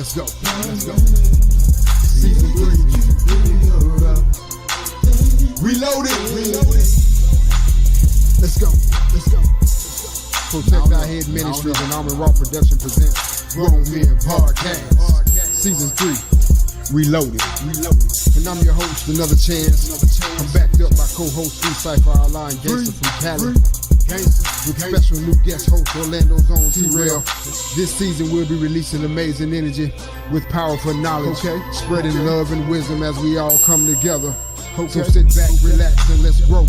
Let's go. Season 3. Reloaded. Let's go. Protect Our Head Ministries and Armin Raw Production presents Grown Men Podcast. Season 3. Reloaded. And I'm your host, Another Chance. I'm backed up by co-host Free Cypher, our line gangster from Cali. With special new guest host Orlando's own T-Rail. This season we'll be releasing amazing energy with powerful knowledge, spreading love and wisdom as we all come together. So sit back, relax, and let's grow.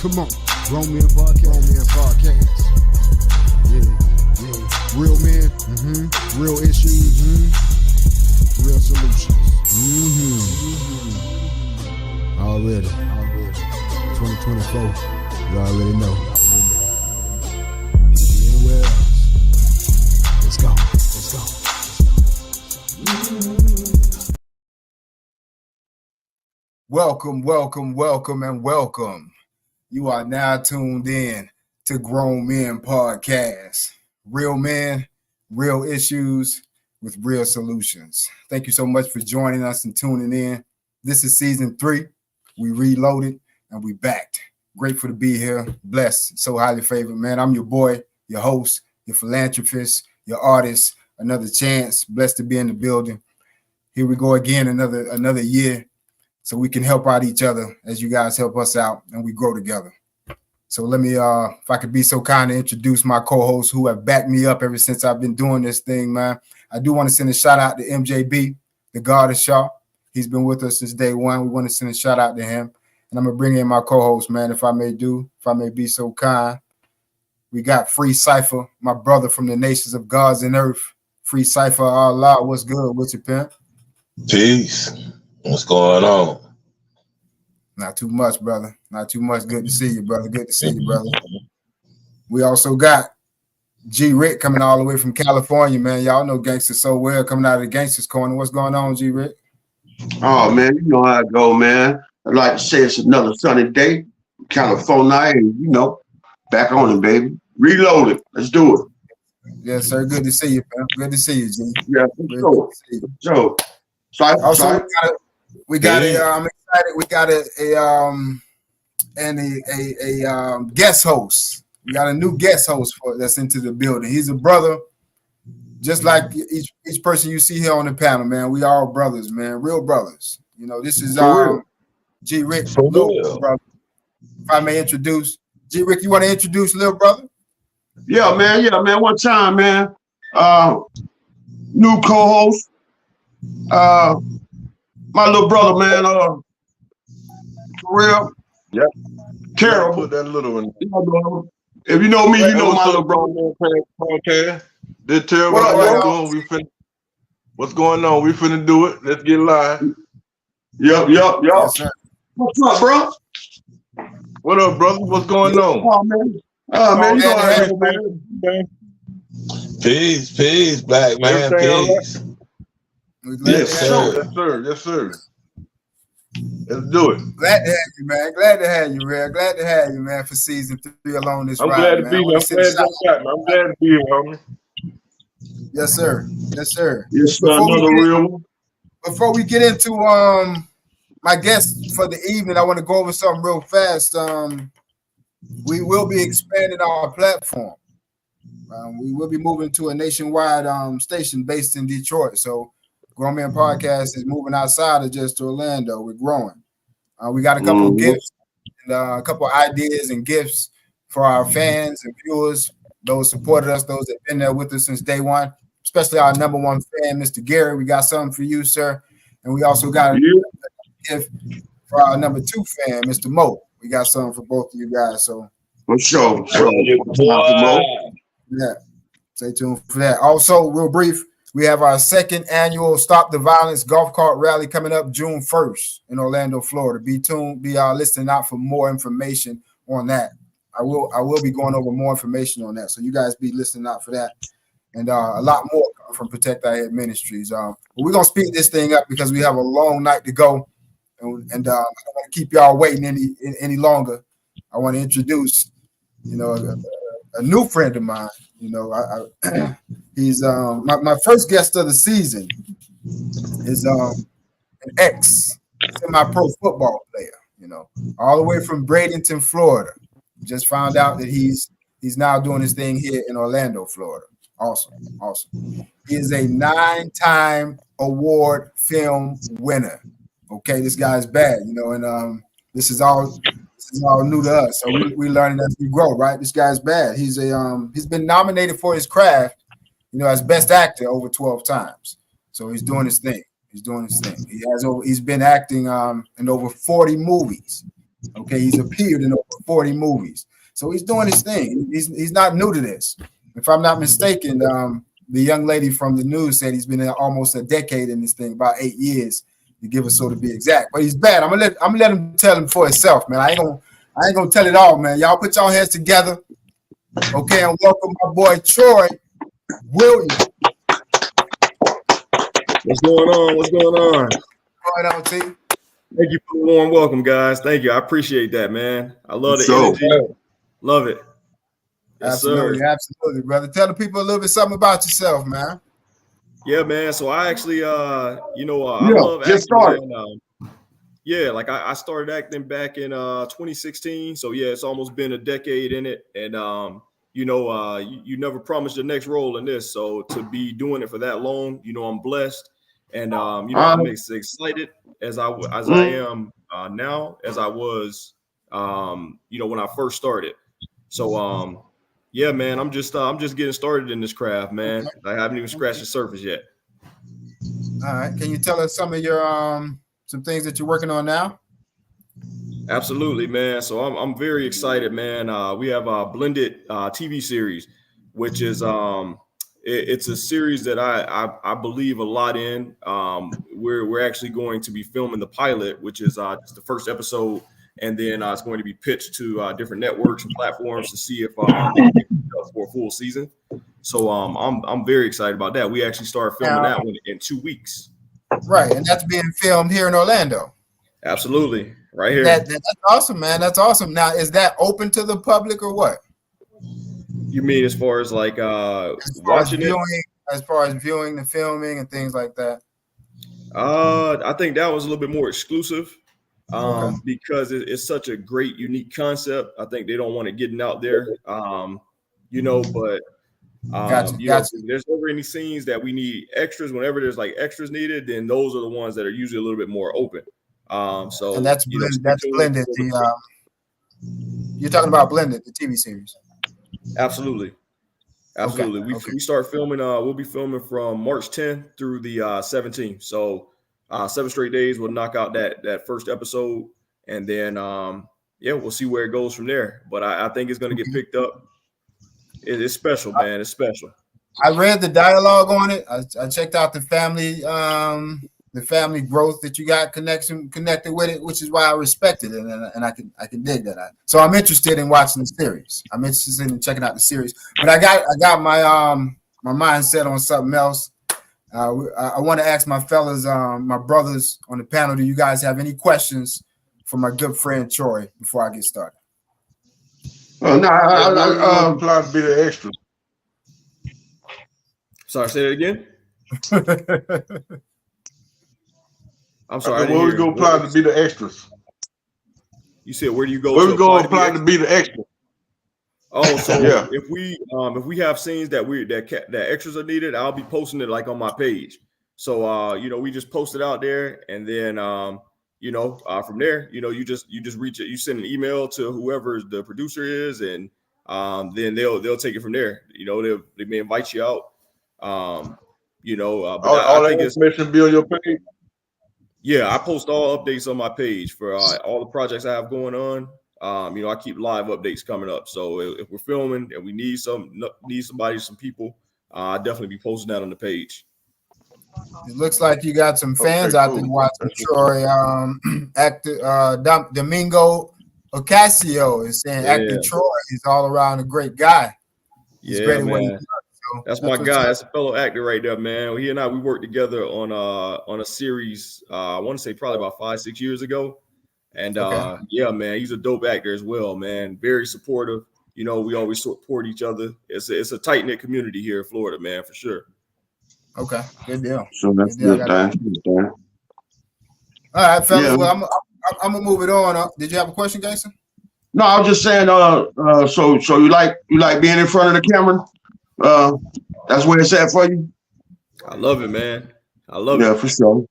Come on, Grown Men Podcast. Yeah. Real men, real issues, real solutions. Already. 2024, you already know. Anywhere else. Let's go. Welcome. You are now tuned in to Grown Men Podcast. Real men, real issues with real solutions. Thank you so much for joining us and tuning in. This is season 3. We reloaded. And we backed. Grateful to be here. Blessed. So highly favored, man. I'm your boy, your host, your philanthropist, your artist. Another chance. Blessed to be in the building. Here we go again, another year. So we can help out each other as you guys help us out and we grow together. So let me, if I could be so kind to introduce my co-hosts who have backed me up ever since I've been doing this thing, man. I do want to send a shout out to MJB, the God of Shaw. He's been with us since day one. We want to send a shout out to him. And I'm going to bring in my co-host, man, if I may be so kind. We got Free Cypher, my brother from the nations of gods and earth. Free Cypher, Allah, what's good? What's your pimp? Peace. What's going on? Not too much, brother. Not too much. Good to see you, brother. We also got G. Rick coming all the way from California, man. Y'all know gangsters so well, coming out of the gangsters corner. What's going on, G. Rick? Oh, man, you know how I go, man. I'd like to say it's another sunny day, California, and, back on it, baby. Reloaded. Let's do it. Yes, sir. Good to see you, man. Good to see you, G. Yeah, so we got I'm excited. We got a guest host. We got a new guest host that's into the building. He's a brother, just like each person you see here on the panel, man. We all brothers, man. Real brothers. This is G. Rick, little brother. If I may introduce G. Rick, you want to introduce little brother? Yeah, man. One time, man. New co-host. My little brother, man. For real. Yeah. Terrible. Put that little one. If you know me, you know my little brother. Podcast. This terrible. What's going on? We finna do it. Let's get live. Yep. Yes, sir. What's up, bro? What up, brother? What's going on? Man, you know how it is, man. Peace, black man. Peace. Yes, sir. Let's do it. Glad to have you, man. Glad to have you, man, for season 3 along this ride. I'm glad to be here. I'm glad to be here, homie. Yes, sir. Yes, another real one. Before we get into my guest for the evening, I want to go over something real fast. We will be expanding our platform. We will be moving to a nationwide station based in Detroit. So Grown Men Podcast is moving outside of just Orlando. We're growing. We got a couple of gifts and a couple of ideas and gifts for our fans and viewers, those supported us, those that have been there with us since day one, especially our number one fan, Mr. Gary. We got something for you, sir. And we also got a gift for our number 2 fan, Mr. Mo. We got something for both of you guys. So for sure. Yeah. Stay tuned for that. Also, real brief, we have our 2nd annual Stop the Violence golf cart rally coming up June 1st in Orlando, Florida. Be tuned, listening out for more information on that. I will be going over more information on that. So you guys be listening out for that. And a lot more from Protect Our Head Ministries. But we're going to speed this thing up because we have a long night to go. And I don't want to keep y'all waiting any longer. I want to introduce, a new friend of mine. He's my first guest of the season is an ex semi-pro football player, you know, all the way from Bradenton, Florida. Just found out that he's now doing his thing here in Orlando, Florida. Awesome. He is a 9-time award film winner. Okay, this guy's bad, you know, and this is all new to us. So we learning as we grow, right? This guy's bad. He's been nominated for his craft, you know, as best actor over 12 times. So he's doing his thing. He's been acting in over 40 movies. Okay, he's appeared in over 40 movies. So he's doing his thing. He's not new to this. If I'm not mistaken, the young lady from the news said he's been in almost a decade in this thing, about 8 years, to give us so to be exact. But he's bad. I'm gonna let him tell him for himself, man. I ain't gonna tell it all, man. Y'all put y'all heads together, okay, and welcome my boy Troy Williams. What's going on? What's going on? Going on, T. Thank you for the warm welcome, guys. Thank you. I appreciate that, man. I love the energy. Love it. Yes, absolutely, sir. Absolutely, brother. Tell the people a little bit something about yourself, man. Yeah, man. So I actually, I love acting. Man. I started acting back in 2016. So yeah, it's almost been a decade in it, and you never promised the next role in this. So to be doing it for that long, you know, I'm blessed, and I'm as excited as I am now as I was, when I first started. So yeah, man, I'm just getting started in this craft, man. I haven't even scratched the surface yet. All right, can you tell us some of your some things that you're working on now? Absolutely, man. So I'm very excited, man. We have a blended TV series, which is it's a series that I believe a lot in. We're actually going to be filming the pilot, which is just the first episode, and then it's going to be pitched to different networks and platforms to see if they can pick it up for a full season. So I'm very excited about that. We actually start filming that one in 2 weeks. Right, and that's being filmed here in Orlando. Absolutely, right here. That's awesome, man. That's awesome. Now, is that open to the public or what? You mean as far as like watching it? As far as viewing the filming and things like that? I think that was a little bit more exclusive because it's such a great, unique concept. I think they don't want it getting out there, but Gotcha. If there's ever any scenes that we need extras, whenever there's like extras needed, then those are the ones that are usually a little bit more open. So and that's blended. You're talking about blended, the TV series. Absolutely. We start filming. We'll be filming from March 10th through the 17th. So 7 straight days. We'll knock out that first episode, and then we'll see where it goes from there. But I think it's going to get picked up. It's special, man. It's special. I read the dialogue on it. I checked out the family growth that you got connected with it, which is why I respect it, and I can dig that. So I'm interested in watching the series. I'm interested in checking out the series, but I got my mindset on something else. I want to ask my fellas, my brothers on the panel. Do you guys have any questions for my good friend Troy before I get started? Oh no, I apply to be the extra. Sorry, say that again. I'm sorry. Where we go apply to be the extras? You said where do you go? Where we go apply to be the extra? Oh, so yeah. If we have scenes that extras are needed, I'll be posting it like on my page. So we just post it out there, and then from there, you just reach it. You send an email to whoever the producer is, and then they'll take it from there. They may invite you out. But all that information be on your page. Yeah, I post all updates on my page for all the projects I have going on. I keep live updates coming up. So if we're filming and we need somebody, some people, I definitely be posting that on the page. It looks like you got some fans out there watching Troy. Actor Domingo Ocasio is saying actor Troy is all around a great guy. He's great at what he does. That's my guy. That's a fellow actor right there, man. He and I, we worked together on a series. I want to say probably about 5-6 years ago. And man, he's a dope actor as well, man. Very supportive. you know, we always support each other. It's a tight knit community here in Florida, man, for sure. Okay, good deal. So that's good, thing. All right, fellas. Yeah. Well, I'm gonna move it on. Did you have a question, Jason? No, I was just saying. So you like being in front of the camera? That's where it's at for you. I love it, man. I love it. Yeah, for sure.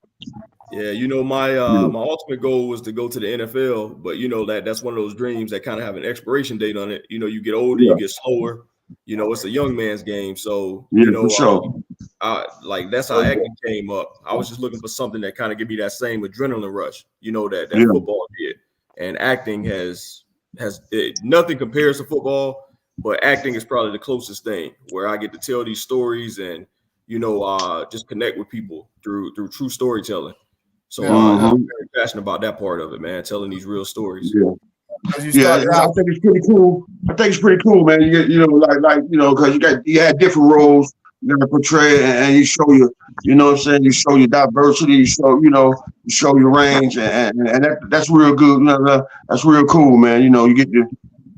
Yeah, you know, my my ultimate goal was to go to the NFL, but you know that's one of those dreams that kind of have an expiration date on it. You know, you get older, you get slower. You know, it's a young man's game. So you know, for sure. That's how acting came up. I was just looking for something that kind of give me that same adrenaline rush. You know, that football did, and acting has nothing compares to football, but acting is probably the closest thing where I get to tell these stories and you know just connect with people through true storytelling. So I'm very passionate about that part of it, man. Telling these real stories. I think it's pretty cool. Man. You know, like you know, because you had different roles you gotta portray, and you show you know what I'm saying. You show your diversity. You show your range, and that's real good. You know, that's real cool, man. You know, you get to.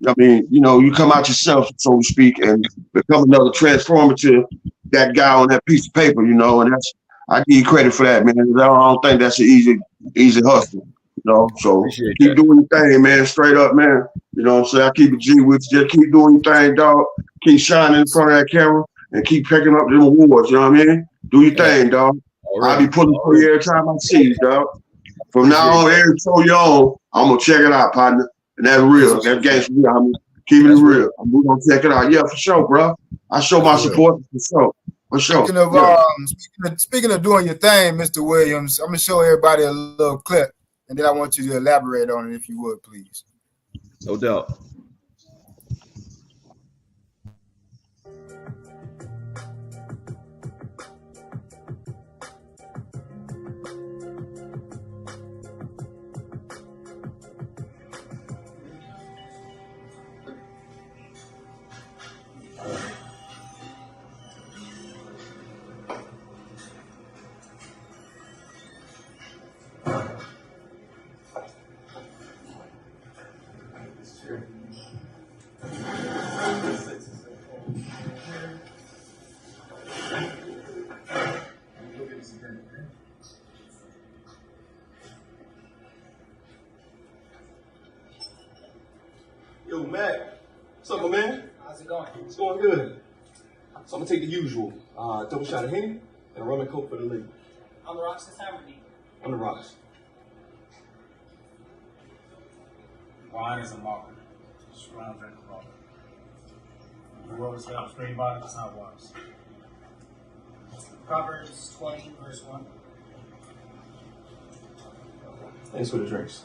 I mean, you know, you come out yourself, so to speak, and become another transformer to that guy on that piece of paper. You know, and I give you credit for that, man. I don't think that's an easy hustle. You know, so keep doing your thing, man. Straight up, man. You know what I'm saying? I keep it G with you. Just keep doing your thing, dog. Keep shining in front of that camera and keep picking up them awards. You know what I mean? Do your thing, dog. I'll be pulling for you every time I see you, dog. From now on, every show you're on, I'm gonna check it out, partner. And that's real. That game's real. I'm keeping it real. I'm gonna check it out. Yeah, for sure, bro. I show my support for sure. For sure. Speaking of doing your thing, Mr. Williams, I'm gonna show everybody a little clip, and then I want you to elaborate on it, if you would, please. No doubt. Yo, Mac, what's up, my man? How's it going? It's going good. So I'm gonna take the usual double shot of Henny and a rum and coke for the lady. On the rocks this time or deep? On the rocks. Wine is a marker. Strong drink of water. The world is set up straight body, it's not wise. Proverbs 20, verse 1. Thanks for the drinks.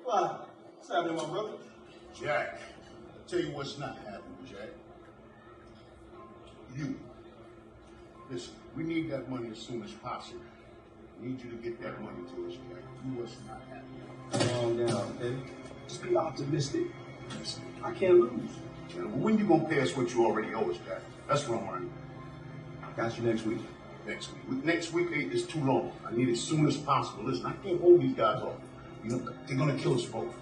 Wow, what's happening, my brother? Jack, I'll tell you what's not happening, Jack. You. Listen, we need that money as soon as possible. We need you to get that money to us, Jack. Do what's not happening. Calm down, okay? Just be optimistic. Listen, I can't lose. Yeah, but when you gonna pay us what you already owe us, Jack? That's what I'm running. Got you next week. Next week is too long. I need it as soon as possible. Listen, I can't hold these guys off. You know, they're gonna kill us both.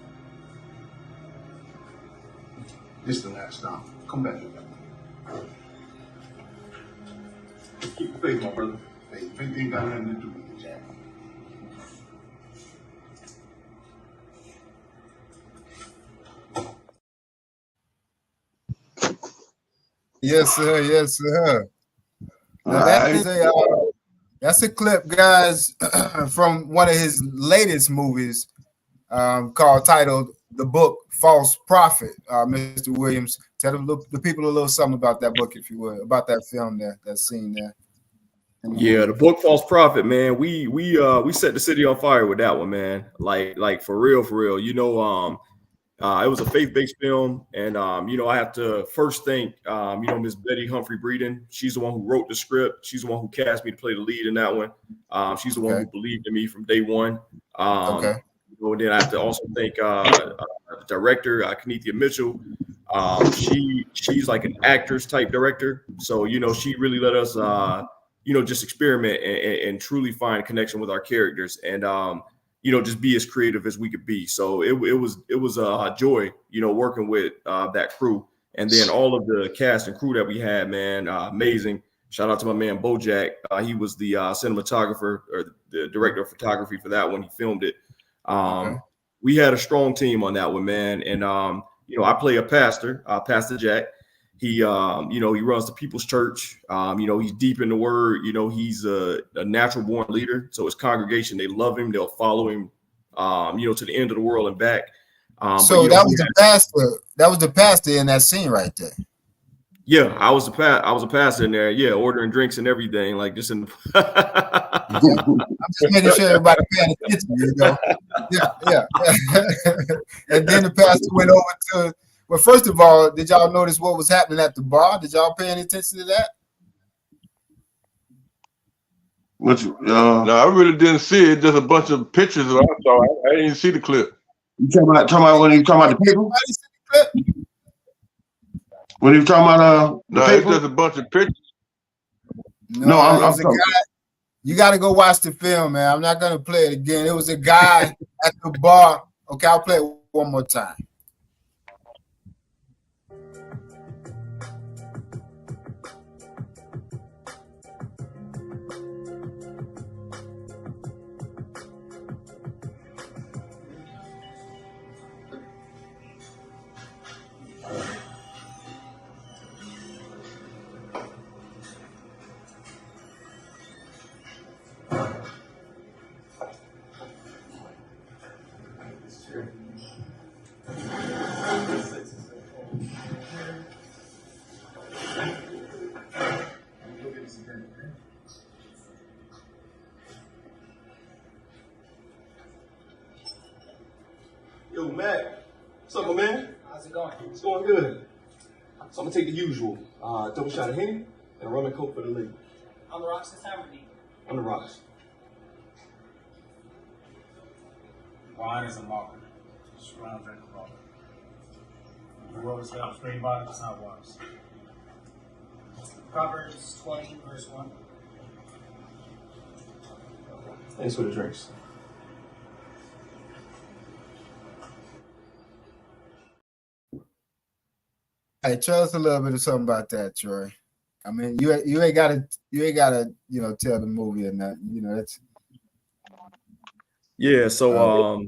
This is the last time. Come back with that money. Keep the faith, my brother. Hey, faith ain't got nothing to do with it, Jack. Yes, sir. Yes, sir. Now, that's a clip, guys, from one of his latest movies titled The Book False Prophet. Mr. Williams, tell the people a little something about that book, if you would, about that film there, that scene there. Yeah, The Book False Prophet, man. We set the city on fire with that one, man. Like for real. You know, it was a faith-based film, and you know, I have to first thank you know, Miss Betty Humphrey Breeden. She's the one who wrote the script. She's the one who cast me to play the lead in that one. She's the one who believed in me from day one. You And then I have to also thank director Kenethia Mitchell. She's like an actors type director, so she really let us just experiment and truly find a connection with our characters, and just be as creative as we could be. So it was a joy working with that crew, and then all of the cast and crew that we had, man, amazing. Shout out to my man Bojack. He was the cinematographer or the director of photography for that one. He filmed it. Okay. We had a strong team on that one, man. And I play a pastor, Pastor Jack. He he runs the People's Church. He's deep in the Word. He's a natural born leader. So his congregation, they love him. They'll follow him, to the end of the world and back. So that was the pastor. That was the pastor in that scene right there. Yeah, I was a pastor in there. Yeah, ordering drinks and everything, like just in. I'm just making sure everybody paying attention. Yeah. And then the pastor went over to. Well, first of all, did y'all notice what was happening at the bar? Did y'all pay any attention to that? No, I really didn't see it. Just a bunch of pictures that I saw. I didn't see the clip. You talking about when you talking about the people? Everybody see the clip? When you talking about No, it's just a bunch of pictures. No, I'm guy. You got to go watch the film, man. I'm not gonna play it again. It was a guy at the bar. Okay, I'll play it one more time. Yo, Mac. What's up, my man? How's it going? It's going good. So I'm gonna take the usual. Double shot of Henny and a rum and coke for the lady. On the rocks this time or deep? On the rocks. Wine is a marker. Strong drink of water. The world is without stream bodies, it's not waters. Proverbs 20, verse 1. Thanks for the drinks. Hey, tell us a little bit of something about that, Troy. I mean, you ain't gotta tell the movie or nothing. That's. Yeah. So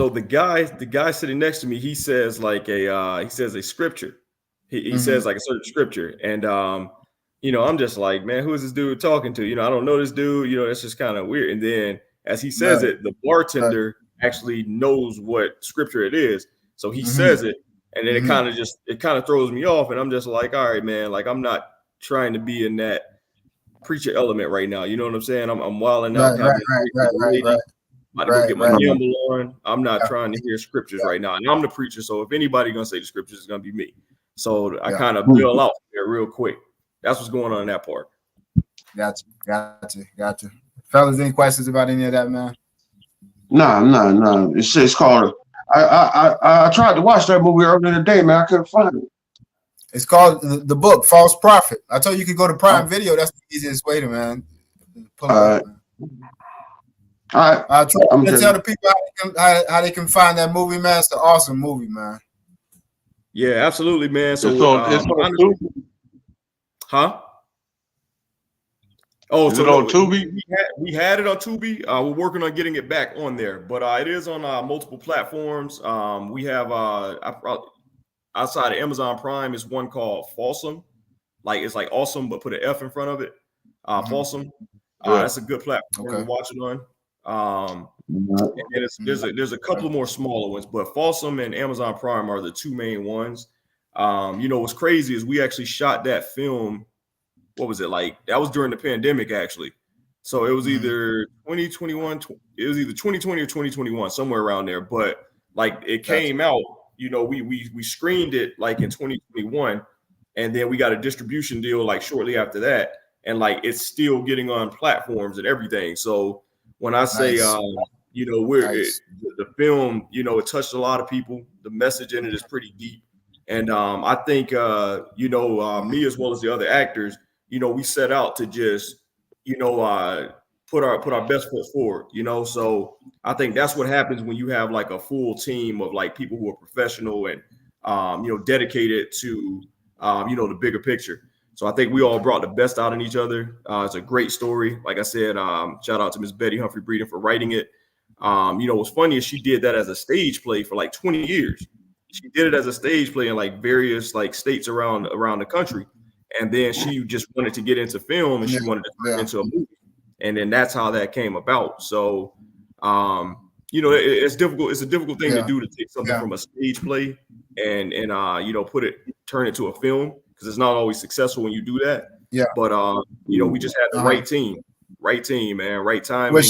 the guy sitting next to me, he says a scripture. He says like a certain scripture, and I'm just like, man, who is this dude talking to? I don't know this dude. That's just kind of weird. And then as he says it, the bartender actually knows what scripture it is, so he says it. And then it kind of throws me off, and I'm just like, all right, man, like I'm not trying to be in that preacher element right now. You know what I'm saying? I'm wilding out. Right. About to go get my gamble on. I'm not trying to hear scriptures right now, and I'm the preacher. So if anybody gonna say the scriptures, it's gonna be me. So I kind of bail out there real quick. That's what's going on in that part. Gotcha. Fellas, any questions about any of that, man? No. It's called. I tried to watch that movie earlier today, man. I couldn't find it. It's called the book False Prophet. I told you could go to Prime Video. That's the easiest way to, man. Pull it up, man. All right. I'm trying to tell the people how they can find that movie, man. It's an awesome movie, man. Yeah, absolutely, man. So it's on Tubi? Huh? Oh, is it on Tubi? We had it on Tubi. We're working on getting it back on there, but it is on multiple platforms. We have outside of Amazon Prime is one called Folsom. Like it's like awesome, but put an F in front of it. Folsom. That's a good platform to watch it on. And there's a couple more smaller ones, but Folsom and Amazon Prime are the two main ones. What's crazy is we actually shot that film. What was it like? That was during the pandemic, actually. So it was either 2021, it was either 2020 or 2021, somewhere around there. But like it came out, we screened it like in 2021, and then we got a distribution deal like shortly after that, and like it's still getting on platforms and everything. So when I say You know, the film, you know, it touched a lot of people. The message in it is pretty deep. And I think, you know, me as well as the other actors, you know, we set out to just, you know, put our best foot forward, you know. So I think that's what happens when you have like a full team of like people who are professional and, you know, dedicated to, you know, the bigger picture. So I think we all brought the best out in each other. It's a great story. Like I said, shout out to Miss Betty Humphrey Breeden for writing it. You know, what's funny is she did that as a stage play for like 20 years. She did it as a stage play in like various like states around the country. And then she just wanted to get into film and she wanted to turn into a movie. And then that's how that came about. So, you know, it's difficult. It's a difficult thing to do, to take something from a stage play and you know, turn it to a film, because it's not always successful when you do that. Yeah. But you know, we just had the right team, man, right timing. Well,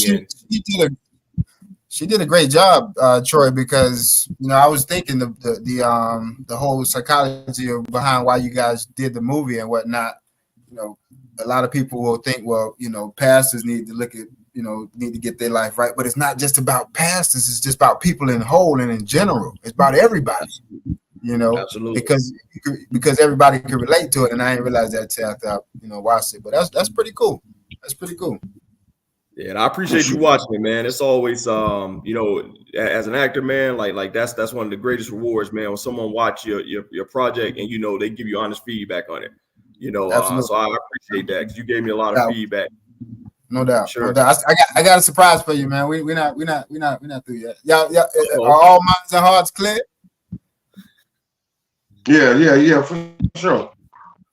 she did a great job, Troy, because, you know, I was thinking the whole psychology behind why you guys did the movie and whatnot. You know, a lot of people will think, well, you know, pastors need to look at, you know, need to get their life right, but it's not just about pastors. It's just about people in whole and in general. It's about everybody, you know. Absolutely. because everybody can relate to it, and I didn't realize that till after I, you know, watched it. But that's pretty cool. That's pretty cool. Yeah, and I appreciate you watching it, man. It's always, you know, as an actor, man, like that's one of the greatest rewards, man. When someone watch your project and, you know, they give you honest feedback on it, you know. So I appreciate that, because you gave me a lot of feedback. No doubt, Sure. no doubt. I got a surprise for you, man. We're not through yet. Y'all, are all minds and hearts clear? Yeah, for sure.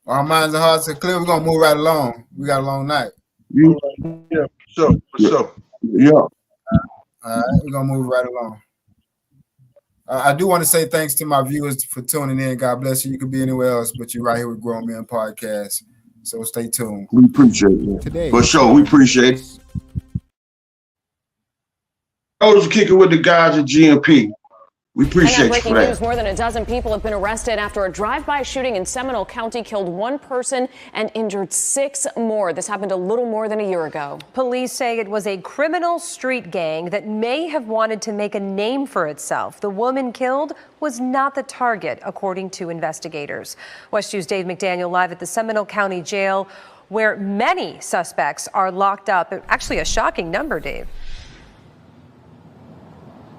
All minds and hearts are clear. We're gonna move right along. We got a long night. Yeah, for sure. Yeah. All right, we're gonna move right along. I do want to say thanks to my viewers for tuning in. God bless you. You could be anywhere else, but you're right here with Grown Men Podcast. So stay tuned. We appreciate it. Today, for sure, we appreciate it. I was kicking with the guys at GMP. We appreciate you for that. News, more than a dozen people have been arrested after a drive-by shooting in Seminole County killed one person and injured 6 more. This happened a little more than a year ago. Police say it was a criminal street gang that may have wanted to make a name for itself. The woman killed was not the target, according to investigators. West 2's Dave McDaniel live at the Seminole County Jail, where many suspects are locked up. Actually, a shocking number, Dave.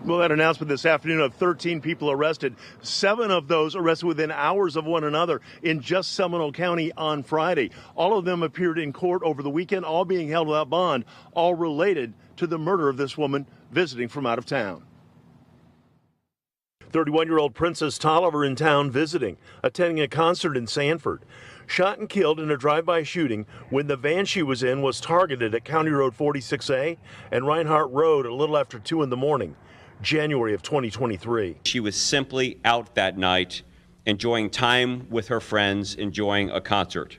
Well, that announcement this afternoon of 13 people arrested, 7 of those arrested within hours of one another in just Seminole County on Friday. All of them appeared in court over the weekend, all being held without bond, all related to the murder of this woman visiting from out of town. 31-year-old Princess Tolliver in town visiting, attending a concert in Sanford. Shot and killed in a drive-by shooting when the van she was in was targeted at County Road 46A and Reinhardt Road a little after 2 in the morning. January of 2023. She was simply out that night, enjoying time with her friends, enjoying a concert.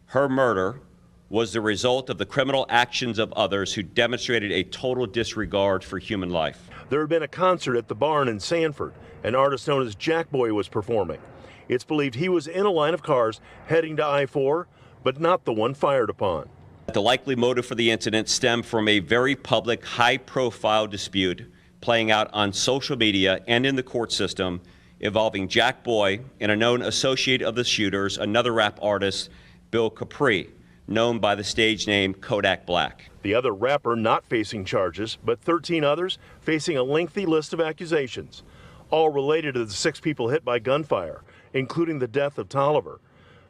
Her murder was the result of the criminal actions of others who demonstrated a total disregard for human life. There had been a concert at the Barn in Sanford. An artist known as Jack Boy was performing. It's believed he was in a line of cars heading to I-4, but not the one fired upon. The likely motive for the incident stemmed from a very public, high-profile dispute playing out on social media and in the court system involving Jack Boy and a known associate of the shooters, another rap artist, Bill Capri, known by the stage name Kodak Black. The other rapper not facing charges, but 13 others facing a lengthy list of accusations, all related to the 6 people hit by gunfire, including the death of Tolliver.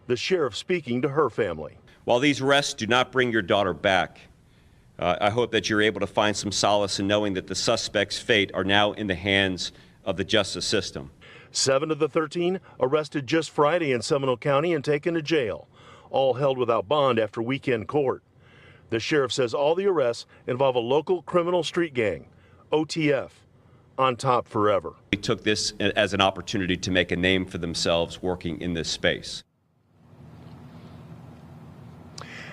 The sheriff speaking to her family. While these arrests do not bring your daughter back, I hope that you're able to find some solace in knowing that the suspect's fate are now in the hands of the justice system. 7 of the 13 arrested just Friday in Seminole County and taken to jail, all held without bond after weekend court. The sheriff says all the arrests involve a local criminal street gang, OTF, on top forever. They took this as an opportunity to make a name for themselves working in this space.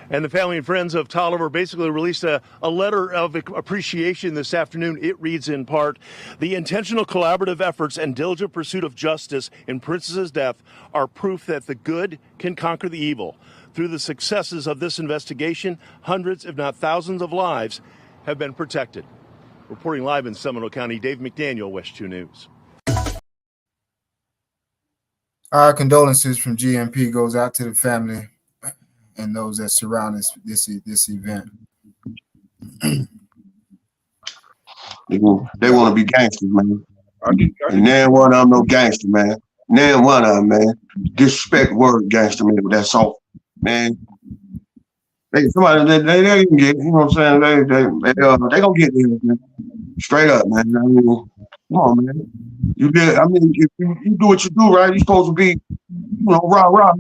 And the family and friends of Tolliver basically released a letter of appreciation this afternoon. It reads in part, the intentional collaborative efforts and diligent pursuit of justice in Princess's death are proof that the good can conquer the evil. Through the successes of this investigation, hundreds, if not thousands of lives have been protected. Reporting live in Seminole County, Dave McDaniel, West 2 News. Our condolences from GMP goes out to the family and those that surround this event. They want to be gangsters, man. And then one of them no gangster, man. Then one of them, man. Disrespect word gangster, man. That's all, man. They can get, you know what I'm saying? They gonna get there, man. Straight up, man. I mean, come on, man. You did. I mean, if you do what you do, right? You're supposed to be, you know, rah.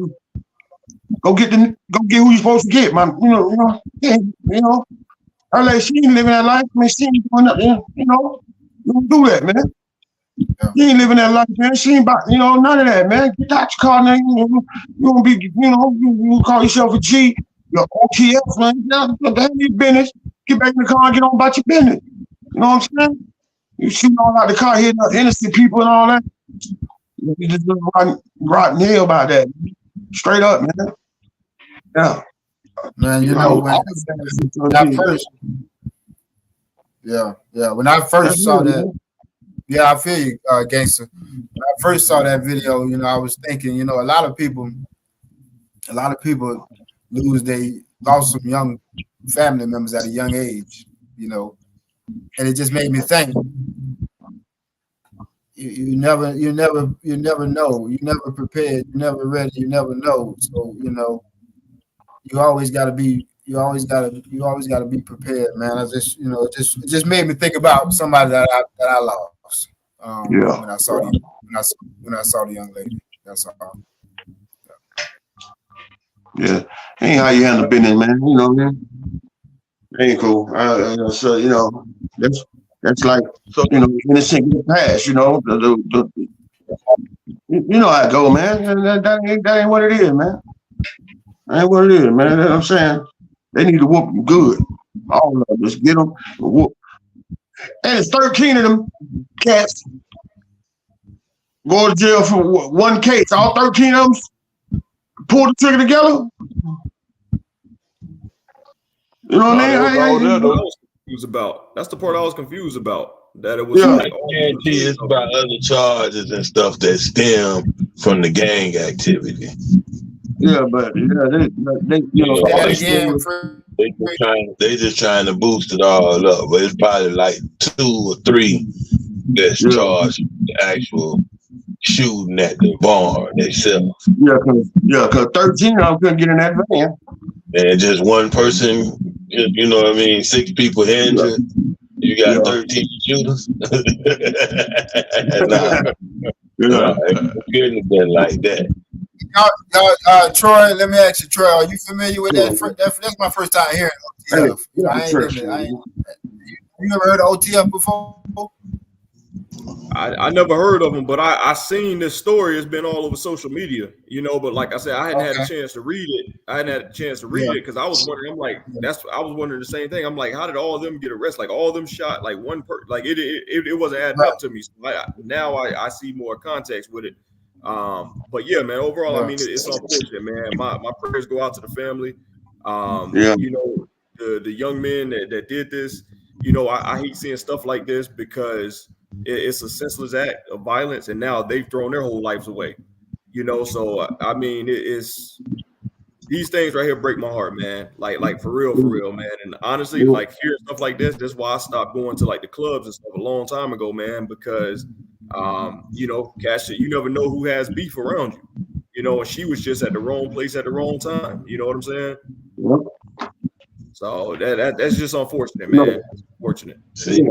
Go get who you're supposed to get, man. You know. Her like she ain't living that life. I mean, she ain't doing nothing. You know, you don't do that, man. Yeah. She ain't living that life, man. She ain't about, you know, none of that, man. Get out your car, man. You don't be, you know, you call yourself a G. You're OTF, man. That ain't your business. Get back in the car and get on about your business. You know what I'm saying? You shooting all out the car, hitting up innocent people and all that. You just rotten hell about that. Straight up, man. Yeah. Man, you know, when I first, when I first saw that, I feel you, gangster. When I first saw that video, you know, I was thinking, you know, a lot of people lost some young family members at a young age, you know, and it just made me think. You never know. You never prepared. You never ready. You never know. So, you know, you always got to be be prepared, man. I just, you know, it just made me think about somebody that I lost. When I saw the young lady. That's all. Yeah, ain't how you handle business, man. You know, man. Ain't cool. So you know, that's like, you know, innocent get past. You know, you know how it go, man. That ain't what it is, man. That ain't what it is, man. You know what I'm saying? They need to whoop them good. All of them, just get them whoop. And it's 13 of them cats go to jail for one case. All 13 of them pull the trigger together. You know what I mean? That's the part I was confused about. That it was. I guarantee it's about other charges and stuff that stem from the gang activity. Yeah, but they just trying to boost it all up. But it's probably like 2 or 3 that's charged with the actual shooting at the barn themselves. Cause 13 of them couldn't get in that van. And just one person, you know what I mean, 6 people injured. You got 13 shooters. Nah, it couldn't have been like that. Troy, let me ask you, Troy, are you familiar with that? That's my first time hearing OTF. You never heard of OTF before? I never heard of them, but I seen this story. It's been all over social media, you know. But like I said, I hadn't had a chance to read it. It because I was wondering. I'm like, I was wondering the same thing. I'm like, how did all of them get arrested? Like all of them shot like one person. Like it wasn't adding up to me. So now I see more context with it. But yeah, man. Overall, I mean, it's unfortunate, man. My prayers go out to the family. You know, the young men that did this. You know, I hate seeing stuff like this because it's a senseless act of violence, and now they've thrown their whole lives away. You know, so I mean, it's these things right here break my heart, man. Like for real, man. And honestly, like hearing stuff like this, that's why I stopped going to like the clubs and stuff a long time ago, man. Because you know, Cash, you never know who has beef around you. You know, and she was just at the wrong place at the wrong time. You know what I'm saying? So that's just unfortunate, man. It's unfortunate. See,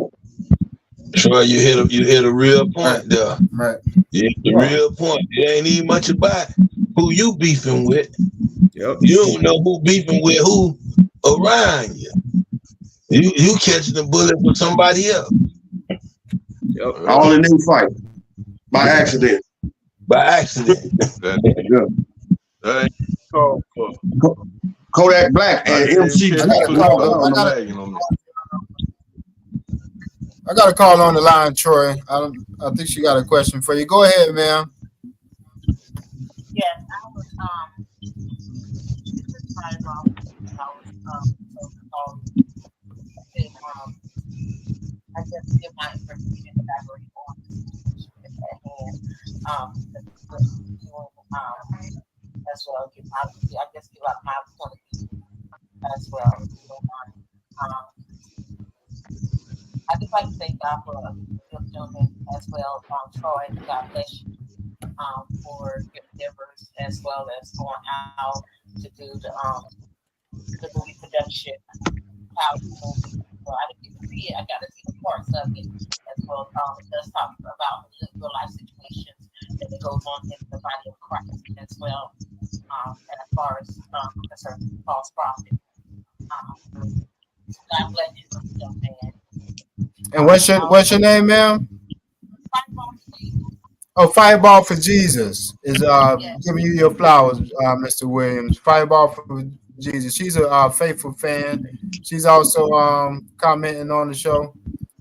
Troy, you hit a real point there. Right. You hit the real point. It ain't even much about who you beefing with. Yep. You don't know who beefing with who around you. You catching the bullet for somebody else. Yep. All in their fight by accident. Kodak Black and MC. I got a call on the line, Troy. I think she got a question for you. Go ahead, ma'am. Yes, I was this is my mom. I just give my information elaborate on the situation at hand. As well, I guess give out my point of view as well. If you don't mind. I just like to thank God for your gentleman as well, Troy. God bless you for your endeavors as well as going out to do the movie production. How you movie. Well, I didn't even see it. I got to see the parts of it as well. It does talk about real life situations that goes on in the body of Christ as well. And as far as concerning false prophet. God bless you, young man. And what's your name, ma'am? Oh, Fireball for Jesus is giving you your flowers, Mr. Williams. Fireball for Jesus. She's a faithful fan. She's also commenting on the show.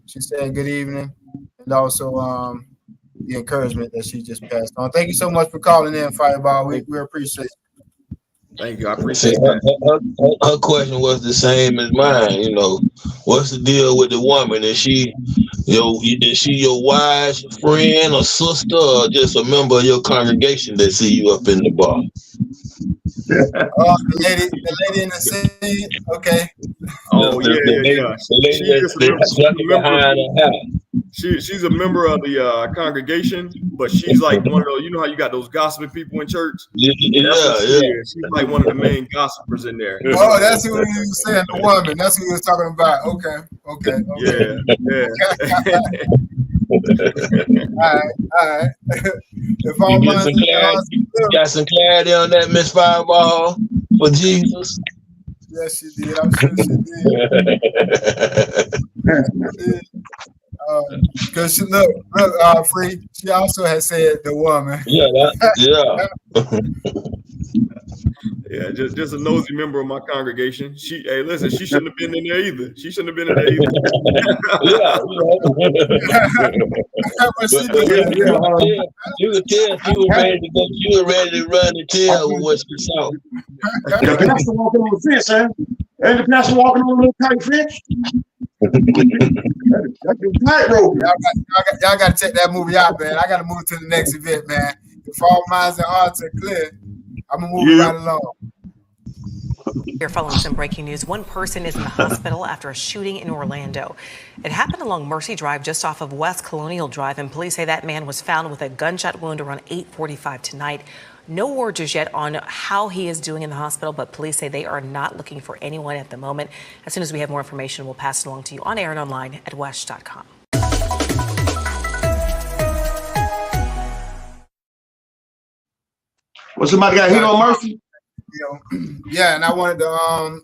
She said good evening, and also the encouragement that she just passed on. Thank you so much for calling in, Fireball. We appreciate it. Thank you. I appreciate that. Her question was the same as mine. You know, what's the deal with the woman? Is she your wise friend or sister, or just a member of your congregation that see you up in the bar? The lady in the scene. Okay. Oh yeah. She's a member of the congregation, but she's like one of those. You know how you got those gossiping people in church? Yeah. She's like one of the main gossipers in there. Oh, that's who he was saying. The woman. That's who he was talking about. Okay. Yeah. All right. If all you got some clarity on that, Miss Fireball, for Jesus? Yes, she did. I'm sure she did. Because she look, Free. She also has said the woman. Yeah, just a nosy member of my congregation. Hey, listen, she shouldn't have been in there either. She shouldn't have been in there either. You could tell she was ready to go. She was ready to run the tail with what she saw. The pastor walking on the fence, huh? Ain't the pastor walking on a little tight fence? That's a tightrope. Y'all got to check that movie out, man. I got to move to the next event, man. If all minds and hearts are clear, I'm going to move right along. Here following some breaking news. One person is in the hospital after a shooting in Orlando. It happened along Mercy Drive just off of West Colonial Drive, and police say that man was found with a gunshot wound around 8:45 tonight. No word just yet on how he is doing in the hospital, but police say they are not looking for anyone at the moment. As soon as we have more information, we'll pass it along to you on air and online at WESH.com. Well, somebody got hit on Mercy? Yeah, and I wanted to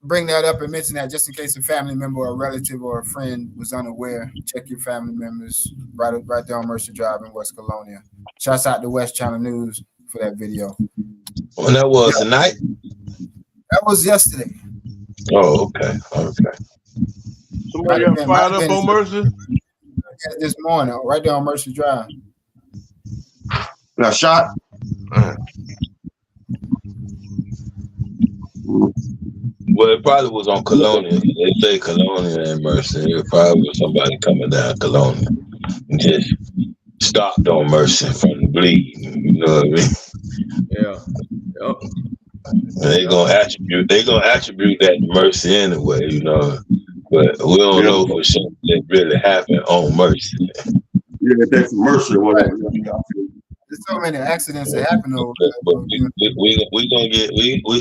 bring that up and mention that just in case a family member or a relative or a friend was unaware. Check your family members right there on Mercy Drive in West Colonia. Shouts out to West Channel News for that video. When that was tonight? That was yesterday. Oh, okay. Somebody got fired up on Mercy? This morning, right there on Mercy Drive. Got shot? Well, it probably was on Colonia. They say Colonia and Mercy. It probably was somebody coming down Colonia and just stopped on Mercy from the bleed. You know what I mean? Yeah. Yep. They gonna attribute that to Mercy anyway, you know. But we don't know for sure that really happened on Mercy. Yeah, that's Mercy. There's so many accidents that happen over there. But we gonna get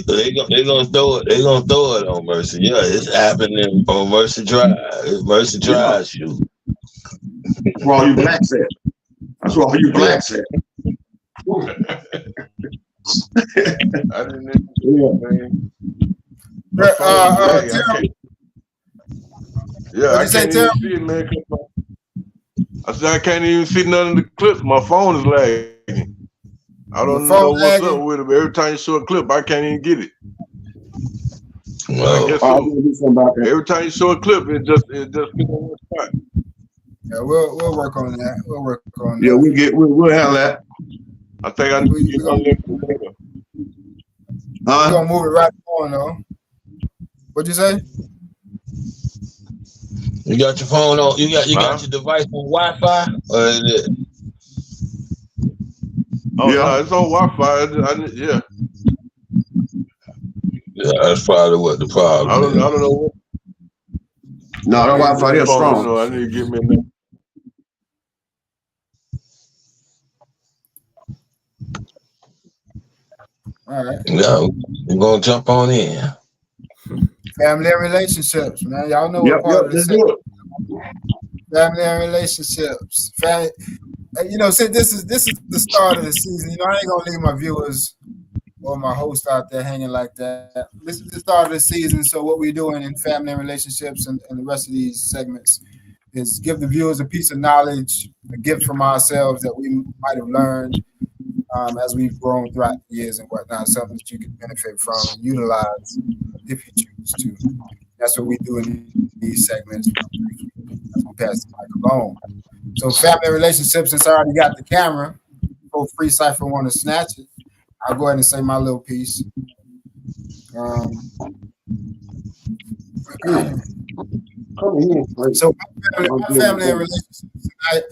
they gonna throw it on Mercy. Yeah, it's happening on Mercy Drive. It's Mercy Drive shoot. That's where all you blacks at. That's where all you blacks at. I didn't know, man. I can't even see it, man. I said I can't even see none of the clips. My phone is lagging. I don't know what's up with it, but every time you show a clip, I can't even get it. Well, every time you show a clip, it just fits on one spot. Yeah, we'll work on that. Yeah, we'll handle that. I think I need to get on there. We're gonna move it right on though. What'd you say? You got your phone on? You got your device on Wi-Fi? Or is it? Oh yeah, it's on Wi-Fi. Yeah. Yeah, that's probably what the problem is. I don't know what. No, that Wi-Fi is strong. I need to get me a new. All right. Yeah, we're gonna jump on in. Family and relationships, man. Y'all know what part of the segment. Family and relationships. You know, since this is the start of the season, you know, I ain't gonna leave my viewers or my host out there hanging like that. This is the start of the season, so what we're doing in family and relationships and the rest of these segments is give the viewers a piece of knowledge, a gift from ourselves that we might have learned as we've grown throughout the years and whatnot, something that you can benefit from and utilize if you choose to. That's what we do in these segments as we pass the microphone. So family relationships, since I already got the camera, before Free Cypher want to snatch it, I'll go ahead and say my little piece. So my family and relationships tonight.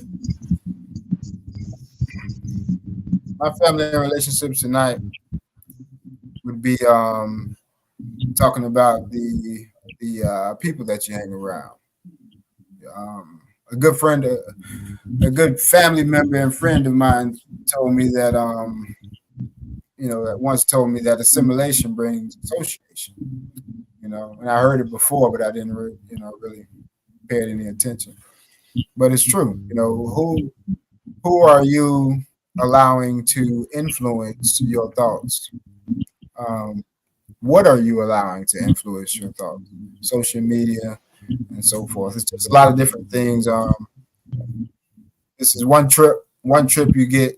My family and relationships tonight would be talking about the people that you hang around. A good friend, a good family member and friend of mine told me that that once told me that assimilation brings association. You know, and I heard it before, but I didn't really pay any attention. But it's true. You know, who are you allowing to influence your thoughts? What are you allowing to influence your thoughts? Social media and so forth. It's just a lot of different things. This is one trip you get.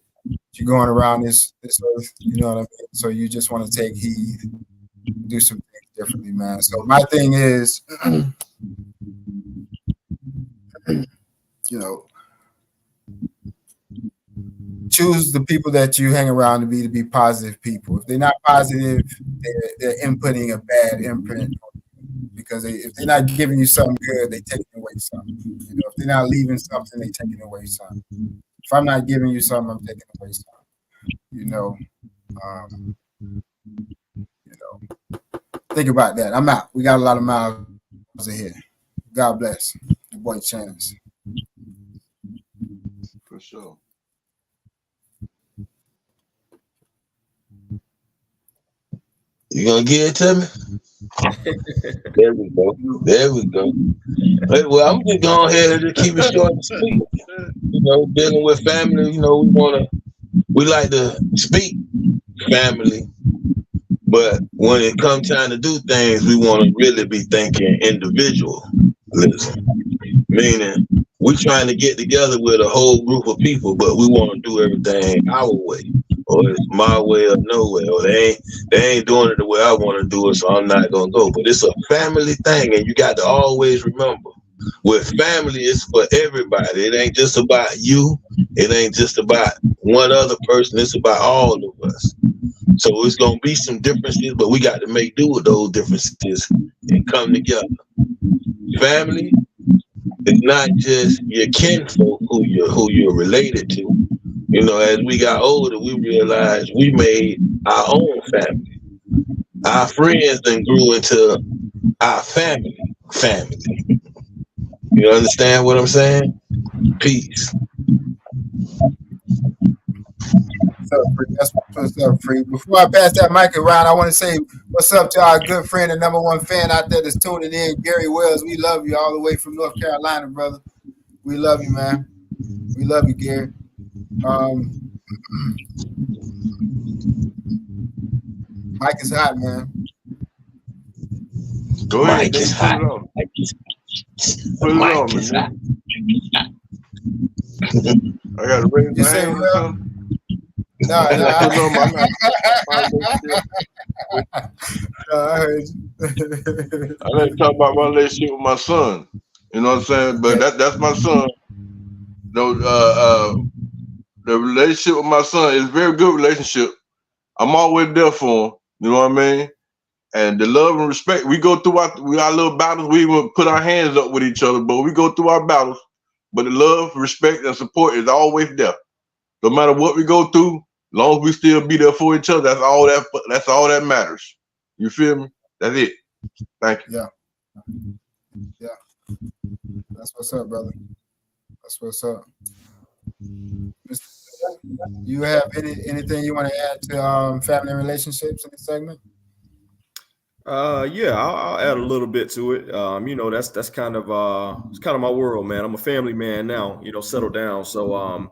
You're going around this earth, you know what I mean? So you just want to take heed, do some things differently, man. So my thing is, choose the people that you hang around to be positive people. If they're not positive, they're inputting a bad imprint. Because if they're not giving you something good, they're taking away something. You know, if they're not leaving something, they're taking away something. If I'm not giving you something, I'm taking away something. Think about that. I'm out. We got a lot of miles ahead. God bless. Your boy Chance. For sure. You gonna give it to me? There we go. There we go. Well, I'm just going ahead and keep it short and sweet. You know, dealing with family, we like to speak family, but when it comes time to do things, we want to really be thinking individual. Meaning, we trying to get together with a whole group of people, but we want to do everything our way, or it's my way or no way, or they ain't doing it the way I want to do it, so I'm not gonna go. But it's a family thing, and you got to always remember, with family, it's for everybody. It ain't just about you. It ain't just about one other person. It's about all of us. So it's gonna be some differences, but we got to make do with those differences and come together. Family is not just your kinfolk who you're related to. You know, as we got older, we realized we made our own family. Our friends then grew into our family. You understand what I'm saying? Peace. That's what's up, Free. Before I pass that mic around, I want to say what's up to our good friend and number one fan out there that's tuning in, Gary Wells. We love you all the way from North Carolina, brother. We love you, man. We love you, Gary. Mike is hot, man. Go ahead. Mike is hot. Mike is hot. I got to raise my hand or something. No, I heard you. I didn't talk about my relationship with my son. You know what I'm saying? But that's my son. The relationship with my son is a very good relationship. I'm always there for him. You know what I mean? And the love and respect, we go through our little battles. We will put our hands up with each other, but we go through our battles. But the love, respect, and support is always there. No matter what we go through, as long as we still be there for each other, that's all that matters. You feel me? That's it. Thank you. Yeah. That's what's up, brother. That's what's up. You have anything you want to add to family relationships in this segment? Yeah, I'll add a little bit to it. You know, that's kind of it's kind of my world, man. I'm a family man now, you know, settled down. So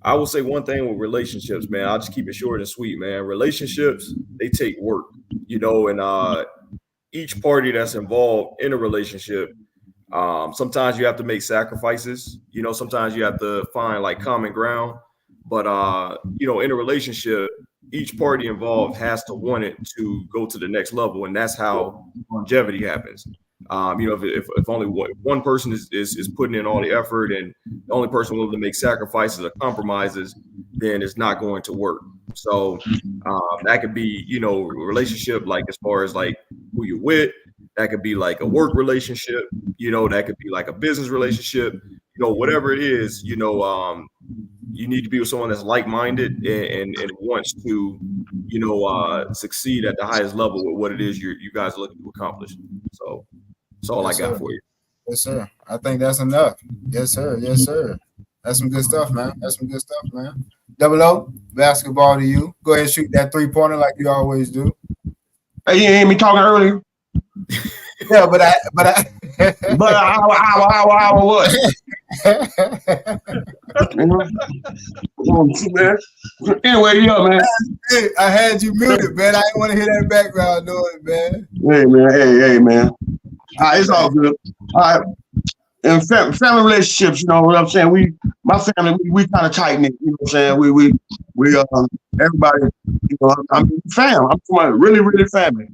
I will say one thing with relationships, man. I'll just keep it short and sweet, man. Relationships, they take work, you know, and each party that's involved in a relationship, sometimes you have to make sacrifices, you know, sometimes you have to find like common ground. But you know, in a relationship, each party involved has to want it to go to the next level, and that's how longevity happens. You know, if only one person is putting in all the effort, and the only person willing to make sacrifices or compromises, then it's not going to work. So that could be, you know, a relationship, like as far as like who you're with. That could be like a work relationship, you know, that could be like a business relationship, you know, whatever it is, you know, you need to be with someone that's like-minded and wants to, you know, succeed at the highest level with what it is you guys are looking to accomplish. So that's all I got for you. Yes, sir. I think that's enough. Yes, sir. Yes, sir. That's some good stuff, man. That's some good stuff, man. Double O, basketball to you. Go ahead and shoot that three-pointer like you always do. Hey, you hear me talking earlier? Yeah, but I what? Anyway, yeah, man. Hey, I had you muted, man. I didn't want to hear that background noise, man. Hey, man. It's all good. All right. In family relationships, you know what I'm saying? My family, we kind of tight knit. You know what I'm saying? We everybody, you know, I'm fam. I'm from a really, really family.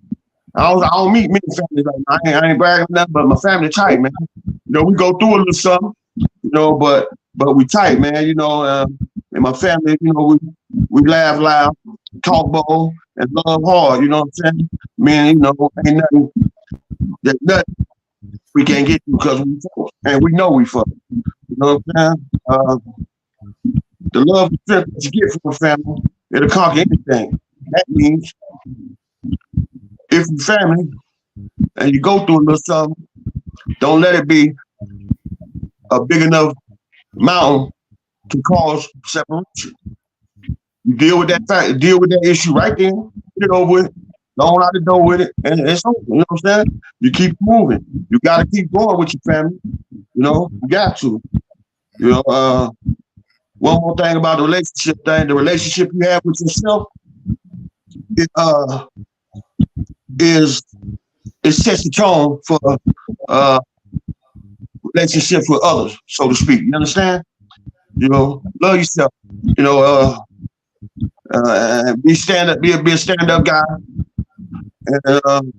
I don't meet many families. Like, I ain't bragging on that, but my family tight, man. You know, we go through a little something, you know, but we tight, man. You know, in my family, you know, we laugh loud, talk bold, and love hard. You know what I'm saying? Man, you know, ain't nothing we can't get to because we fuck, and we know we fuck. You know what I'm saying? The love and strength that you get from a family, it'll conquer anything. That means if you're family and you go through a little something, don't let it be a big enough mountain to cause separation. You deal with that issue right there, get it over with, go on out the door with it, and it's over. You know what I'm saying? You keep moving. You gotta keep going with your family. You know, you got to. You know, one more thing about the relationship thing, the relationship you have with yourself, it sets the tone for relationships with others, so to speak. You understand? You know, love yourself. You know, be a stand-up guy, and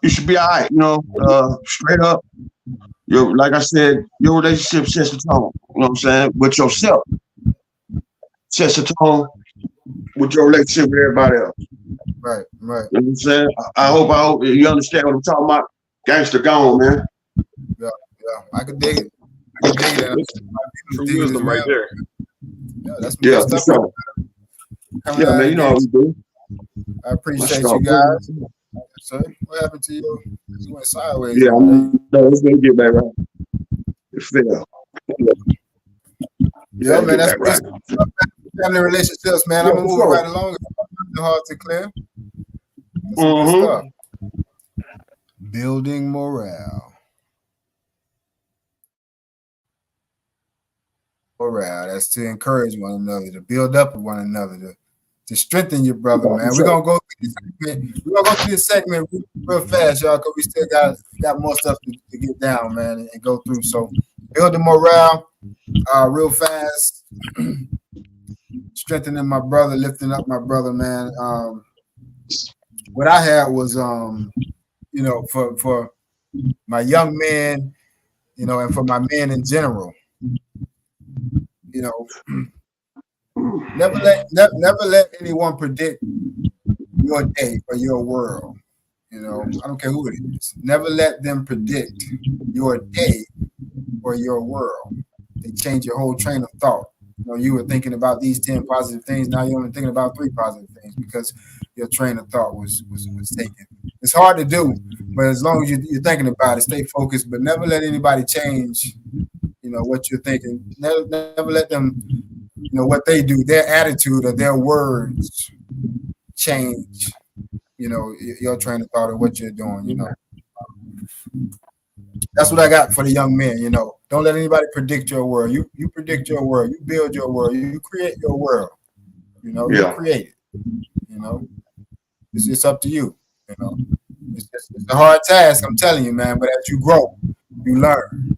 you should be all right. You know, straight up. Like I said, your relationship sets the tone. You know what I'm saying? With yourself, sets the tone with your relationship with everybody else. Right. You know what I'm saying? I hope you understand what I'm talking about. Gangster gone, man. Yeah, I could dig it. True wisdom right there. Yeah, that's some good stuff. Sure. Yeah, man, you know how we do. I appreciate you guys. Sir, what happened to you? You went sideways. Yeah, no, it's gonna get back right. It fell. Yeah, man, that's right. Family relationships, man. I'm gonna move it right along. It's hard to clear. That's some good stuff. Building morale. That's to encourage one another, to build up with one another, to strengthen your brother, man. We're gonna go through this segment real fast, y'all, because we still got more stuff to get down, man, and go through. So building morale, real fast, strengthening my brother, lifting up my brother, man. What I had was you know, for my young men, you know, and for my men in general, you know, never let anyone predict your day or your world. You know, I don't care who it is. Never let them predict your day or your world. They change your whole train of thought. You know, you were thinking about these 10 positive things. Now you're only thinking about 3 positive things because your train of thought was taken. It's hard to do, but as long as you're thinking about it, stay focused. But never let anybody change, you know, what you're thinking. Never let them, you know, what they do, their attitude or their words change, you know, your train of thought or what you're doing, you know. That's what I got for the young men, you know. Don't let anybody predict your world. You predict your world. You build your world. You create your world. You know, you create it. You know, it's up to you. You know, it's a hard task, I'm telling you, man. But as you grow, you learn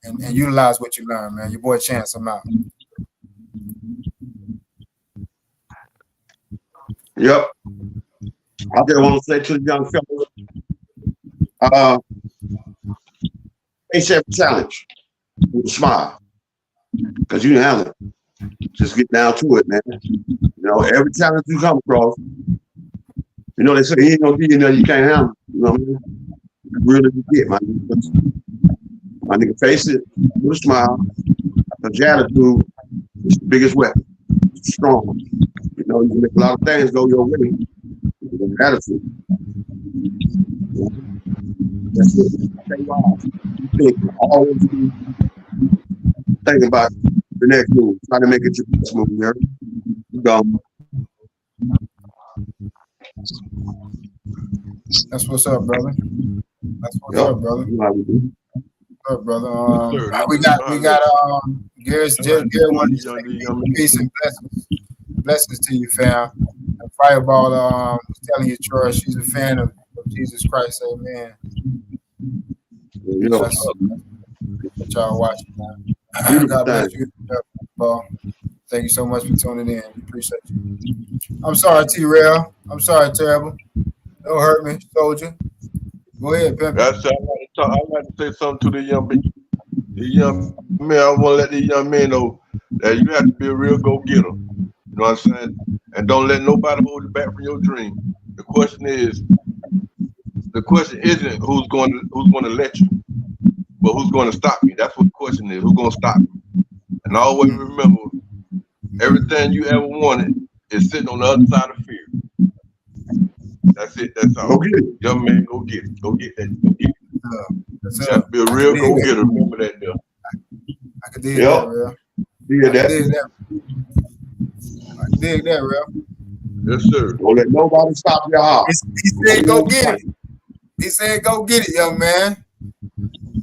and utilize what you learn, man. Your boy Chance, I'm out. Yep. I just want to say to the young fellas, face every challenge with a smile, because you can handle it. Just get down to it, man. You know, every challenge you come across, you know, they say he ain't gonna be in there you can't handle. You know what I mean? You really get, my nigga, face it with a smile. Because your attitude is the biggest weapon. It's strong. You know, you can make a lot of things go your way with your attitude. That's it. Always think about the next move. Try to make it your best move there. That's what's up, brother. That's what's up, brother. What's up, brother? We got Garrett wanted to say peace and blessings. Blessings to you, fam. And Fireball was telling you, Troy, she's a fan of Jesus Christ. Amen. That's what y'all watching, man. God bless you. Thank you so much for tuning in. We appreciate you. I'm sorry, T-Rail. I'm sorry, Terrible. Don't hurt me, soldier. Go ahead, Pimp. I'd like to say something to the young men. The young men, I want to let the young men know that you have to be a real go-getter. You know what I'm saying? And don't let nobody hold you back from your dream. The question isn't who's going to let you, but who's going to stop me. That's what the question is. Who's going to stop me? And always remember, everything you ever wanted is sitting on the other side of fear. That's it. That's all. Go get it. Young man, go get it. Go get that. Go get it. You have to be a real go-getter. Remember that, though. I can dig that, real. Dig that. I can dig that, real. Yes, sir. Don't let nobody stop your heart. He said, go get it. He said, go get it, young man.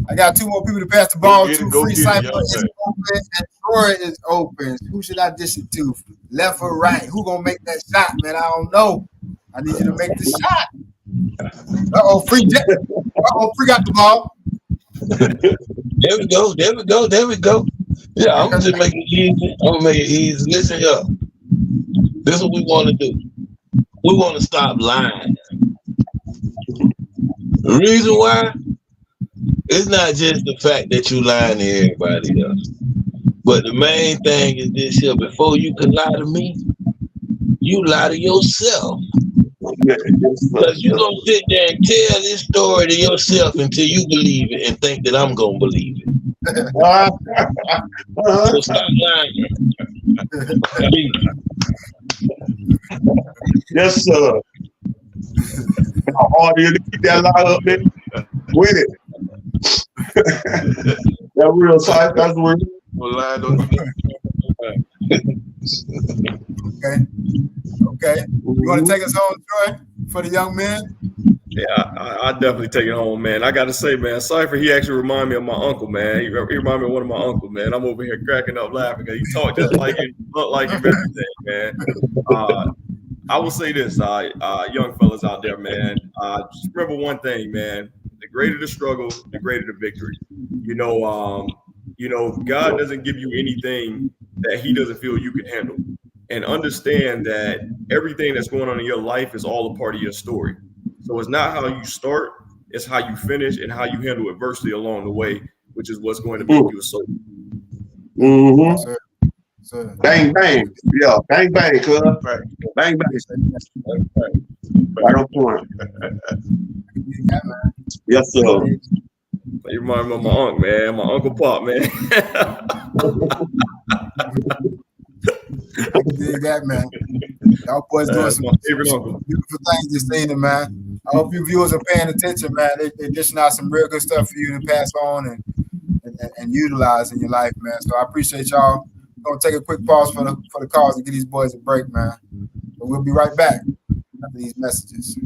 I got 2 more people to pass the ball to. Free Cypher is open and Troy is open. Who should I dish it to? Left or right? Who gonna make that shot, man? I don't know. I need you to make the shot. Free got the ball. There we go. Yeah, I'm gonna just make it easy. Listen here. This is what we want to do. We want to stop lying. The reason why, it's not just the fact that you lying to everybody else. But the main thing is this here. Before you can lie to me, you lie to yourself. Because you're going to sit there and tell this story to yourself until you believe it and think that I'm going to believe it. So stop lying. Yes, sir. How hard is it to keep that lie up there? With it. That real side, that's real. Okay. You want to take us home, Troy, for the young men? Yeah, I definitely take it home, man. I got to say, man, Cypher, he actually reminded me of my uncle, man. He reminded me of one of my uncles, man. I'm over here cracking up laughing because he talked just like him, looked like him, everything, man. I will say this, young fellas out there, man. Just remember one thing, man. The greater the struggle, the greater the victory. God doesn't give you anything that he doesn't feel you can handle. And understand that everything that's going on in your life is all a part of your story. So it's not how you start, it's how you finish and how you handle adversity along the way, which is what's going to make you a soldier. Mm-hmm. sir. Bang bang. Yeah, bang bang, cuz. Bang bang. Right on point. Yes, sir. You remind me of my uncle, man. My Uncle Pop, man. I can dig that, man. Y'all boys doing some beautiful things this evening, man. I hope you viewers are paying attention, man. They're dishing out some real good stuff for you to pass on and utilize in your life, man. So I appreciate y'all. We're gonna take a quick pause for the calls and give these boys a break, man. But we'll be right back after these messages.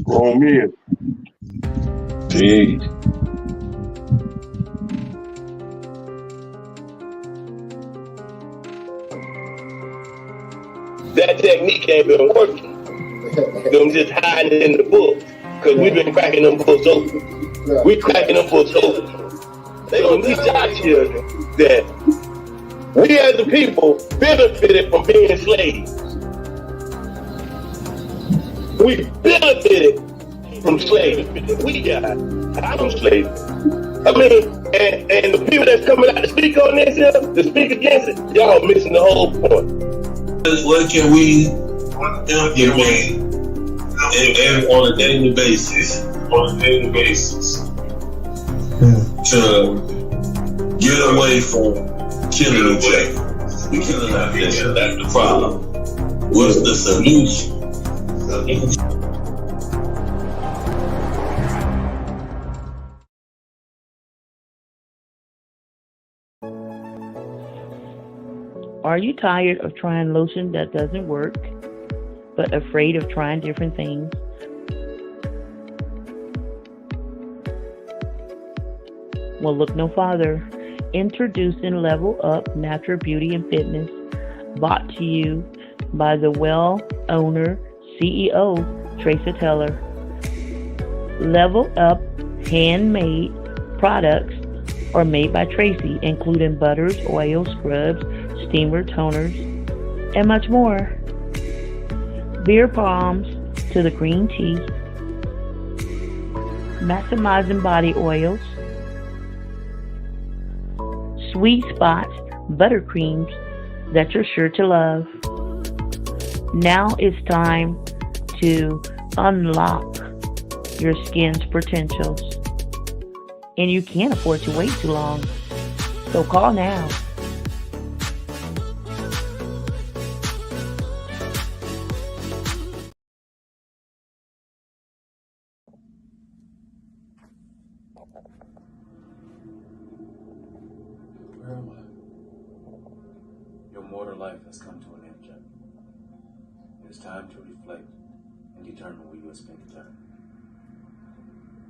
Oh man. Peace. That technique ain't been working. Them just hiding in the books. Because we've been cracking them books open. We cracking them books open. They gonna teach our children that we as the people benefited from being slaves. We benefited from slavery. We got out of slavery. I mean, and the people that's coming out to speak on this here, to speak against it, y'all missing the whole point. What can we implement on a daily basis? To get away from killing each other. We killing our nation. That's the problem. What's the solution? Are you tired of trying lotion that doesn't work, but afraid of trying different things? Well, look no farther. Introducing Level Up Natural Beauty and Fitness, brought to you by the well owner, CEO, Tracy Teller. Level Up handmade products are made by Tracy, including butters, oils, scrubs, steamer toners, and much more. Beer palms to the green tea, maximizing body oils, sweet spots, buttercreams that you're sure to love. Now it's time to unlock your skin's potentials. And you can't afford to wait too long. So call now. Where am I? Your mortal life has come to an end, Jack. It is time to reflect and determine where you will spend eternity.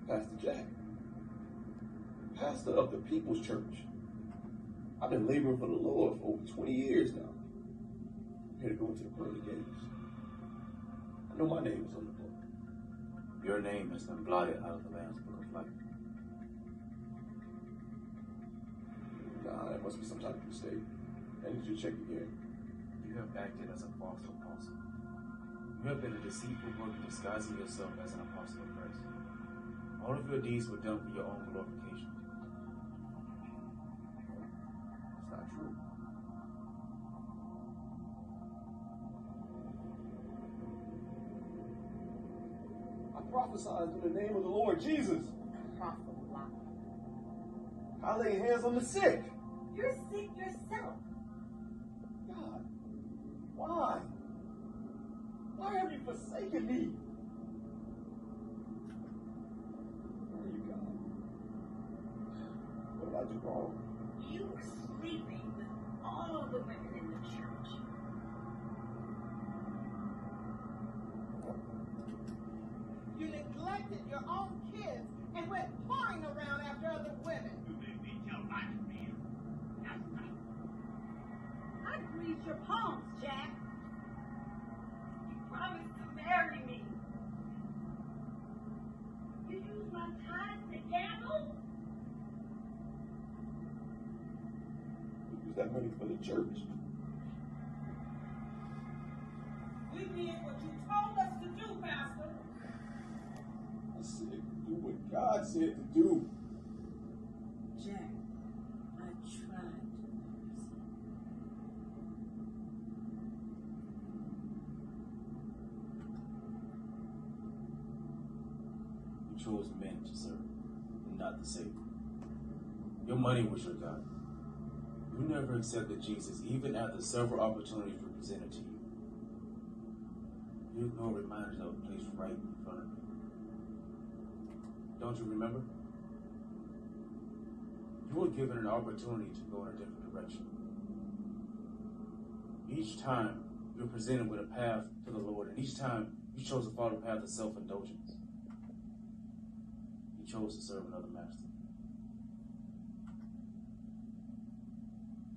Pastor Jack, pastor of the People's Church. I've been laboring for the Lord for over 20 years now. I'm here to go into the pearly gates. I know my name is on the book. Your name has been blotted out of the Lamb's Book of Life. Nah, that must be some type of mistake. I need you to check again. You have acted as a false apostle. You have been a deceitful worker disguising yourself as an apostle of Christ. All of your deeds were done for your own glorification. It's not true. I prophesied in the name of the Lord Jesus. I lay hands on the sick. You're sick yourself. God, why? Why have you forsaken me? Where are you, God? What did I do wrong? You were sleeping with all the women in the church. You neglected your own kids and went pawing around after other women. You made me tell life, man. That's right. I greased your palms, Jack. You promised to marry me. You used my tithes to gamble? You use that money for the church. We did what you told us to do, Pastor. I said, do what God said to do. Jack, I tried to. chose men to serve, and not the Savior. Your money was your God. You never accepted Jesus, even after several opportunities were presented to you. You ignore reminders that were placed right in front of you. Don't you remember? You were given an opportunity to go in a different direction. Each time you're presented with a path to the Lord, and each time you chose to follow the path of self-indulgence. You chose to serve another master.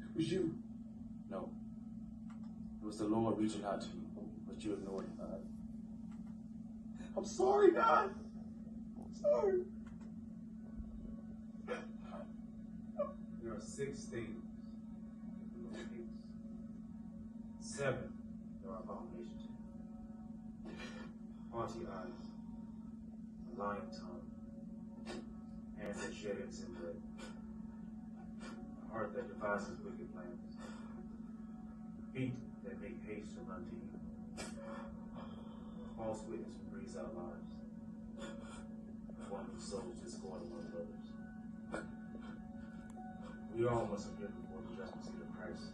It was you. No. It was the Lord reaching out to you, but you ignored him. I'm sorry, God. I'm sorry. There are 6 things the Lord hates. 7 there are abominations. Haughty eyes, a lying tongue, hands that shed innocent blood, a heart that devises wicked plans, feet that make haste to run to you, a false witness who breathes out lies, one who sows discord among brothers. We all must appear before the judgment seat of Christ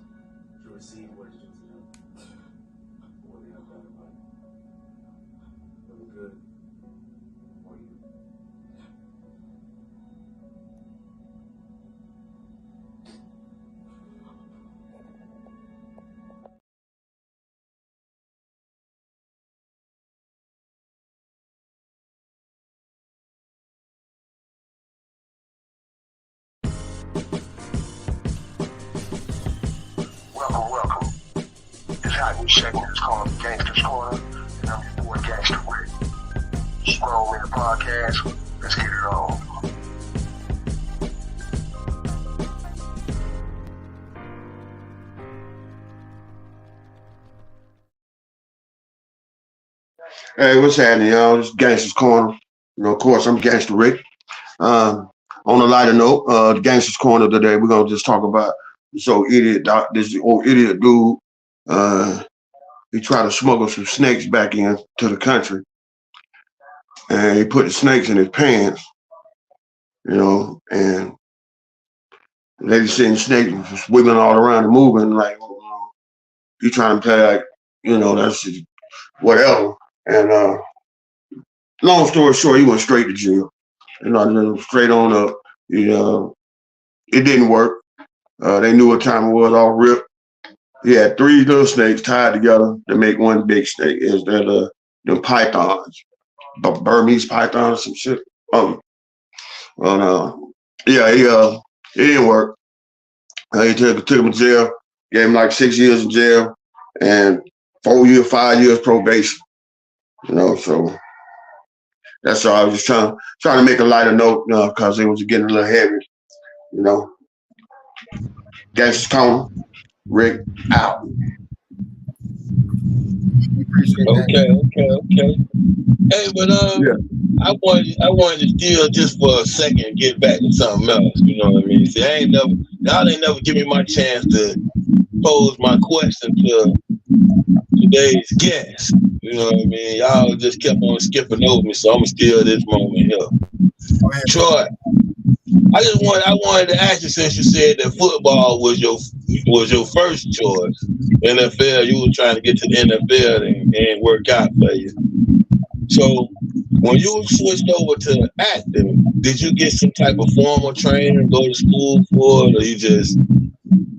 to receive what is due to them, for they have done right, for the good or evil. Welcome. This hot new segment is called Gangster's Corner, and I'm your boy Gangster Rick. Scroll in the podcast. Let's get it on. Hey, what's happening, y'all? This is Gangster's Corner. Of course, I'm Gangster Rick. On a lighter note, the Gangster's Corner today, we're gonna just talk about this old idiot dude. He tried to smuggle some snakes back into the country, and he put the snakes in his pants. And the lady seeing snakes just wiggling all around and moving, like he trying to play like, that's just whatever. And long story short, he went straight to jail. Straight on up. It didn't work. They knew what time it was, all ripped. He had 3 little snakes tied together to make one big snake. Is that them pythons, Burmese pythons, some shit. It didn't work. He took him to jail, gave him like 6 years in jail and 5 years probation. So that's all. I was just trying to make a lighter note, because it was getting a little heavy. Gangster's Corner, Rick out. Okay. Hey, but I wanted to still just for a second get back to something else. You know what I mean? See, y'all ain't never give me my chance to pose my question to today's guest. You know what I mean? Y'all just kept on skipping over me, so I'm gonna steal this moment here. Troy, I wanted to ask you, since you said that football was your first choice. NFL, you were trying to get to the NFL and work out for you. So when you switched over to acting, did you get some type of formal training, go to school for it, or you just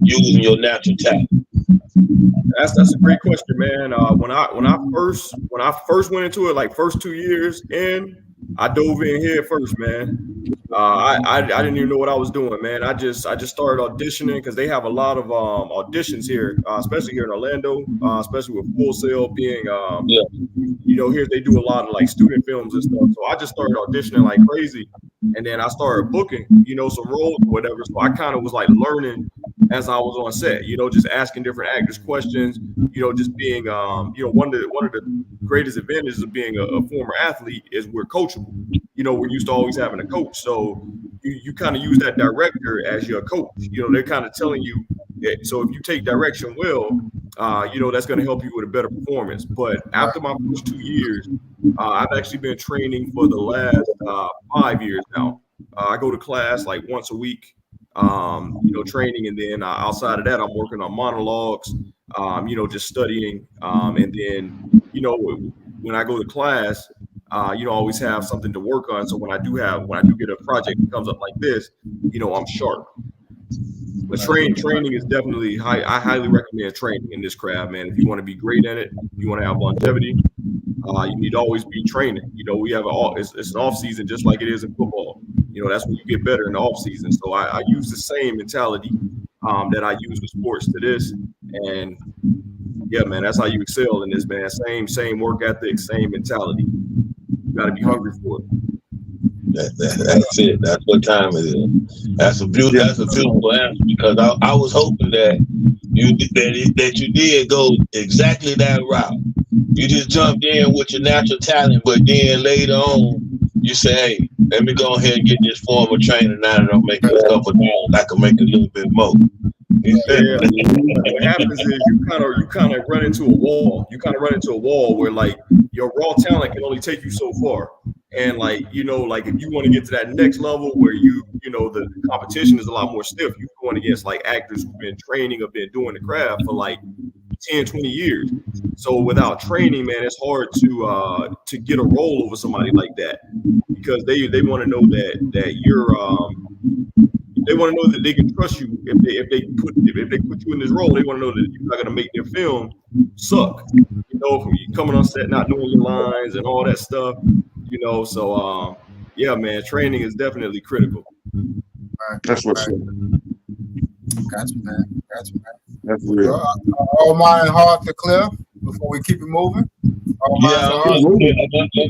using your natural talent? That's a great question, man. When I first went into it, like first 2 years in, I dove in head first, man. I didn't even know what I was doing, man. I just started auditioning because they have a lot of auditions here, especially here in Orlando, especially with Full Sail being here they do a lot of like student films and stuff. So I just started auditioning like crazy, and then I started booking, some roles or whatever. So I kind of was like learning as I was on set, just asking different actors questions, just being one of the greatest advantages of being a former athlete is we're coachable. We're used to always having a coach. So you kind of use that director as your coach. They're kind of telling you So if you take direction well, that's going to help you with a better performance. But after my first 2 years, I've actually been training for the last 5 years now. I go to class like once a week, training. And then outside of that, I'm working on monologues, just studying. And then, when I go to class, I always have something to work on. So when I do get a project that comes up like this, I'm sharp. But training is definitely I highly recommend training in this craft, man. If you want to be great in it, you want to have longevity, you need to always be training. We have it's an off season just like it is in football. That's when you get better in the off season. So I use the same mentality that I use with sports to this, and yeah, man, that's how you excel in this, man. Same work ethic, same mentality. You got to be hungry for it. That's it. That's what time it is. That's a beautiful answer, because I was hoping that you did go exactly that route. You just jumped in with your natural talent, but then later on you say, "Hey, let me go ahead and get this formal training now that I'm making a couple dollars. I can make a little bit more." Yeah. What happens is you kind of run into a wall. You kind of run into a wall where like your raw talent can only take you so far. And like if you want to get to that next level where the competition is a lot more stiff, you're going against like actors who've been training or been doing the craft for like 10, 20 years. So without training, man, it's hard to get a role over somebody like that, because they want to know that you're they want to know that they can trust you. If they put you in this role, they want to know that you're not going to make their film suck. From you coming on set not knowing your lines and all that stuff. So yeah, man, training is definitely critical. That's what's up. Gotcha, man. That's real. All mind and heart to clear before we keep it moving. My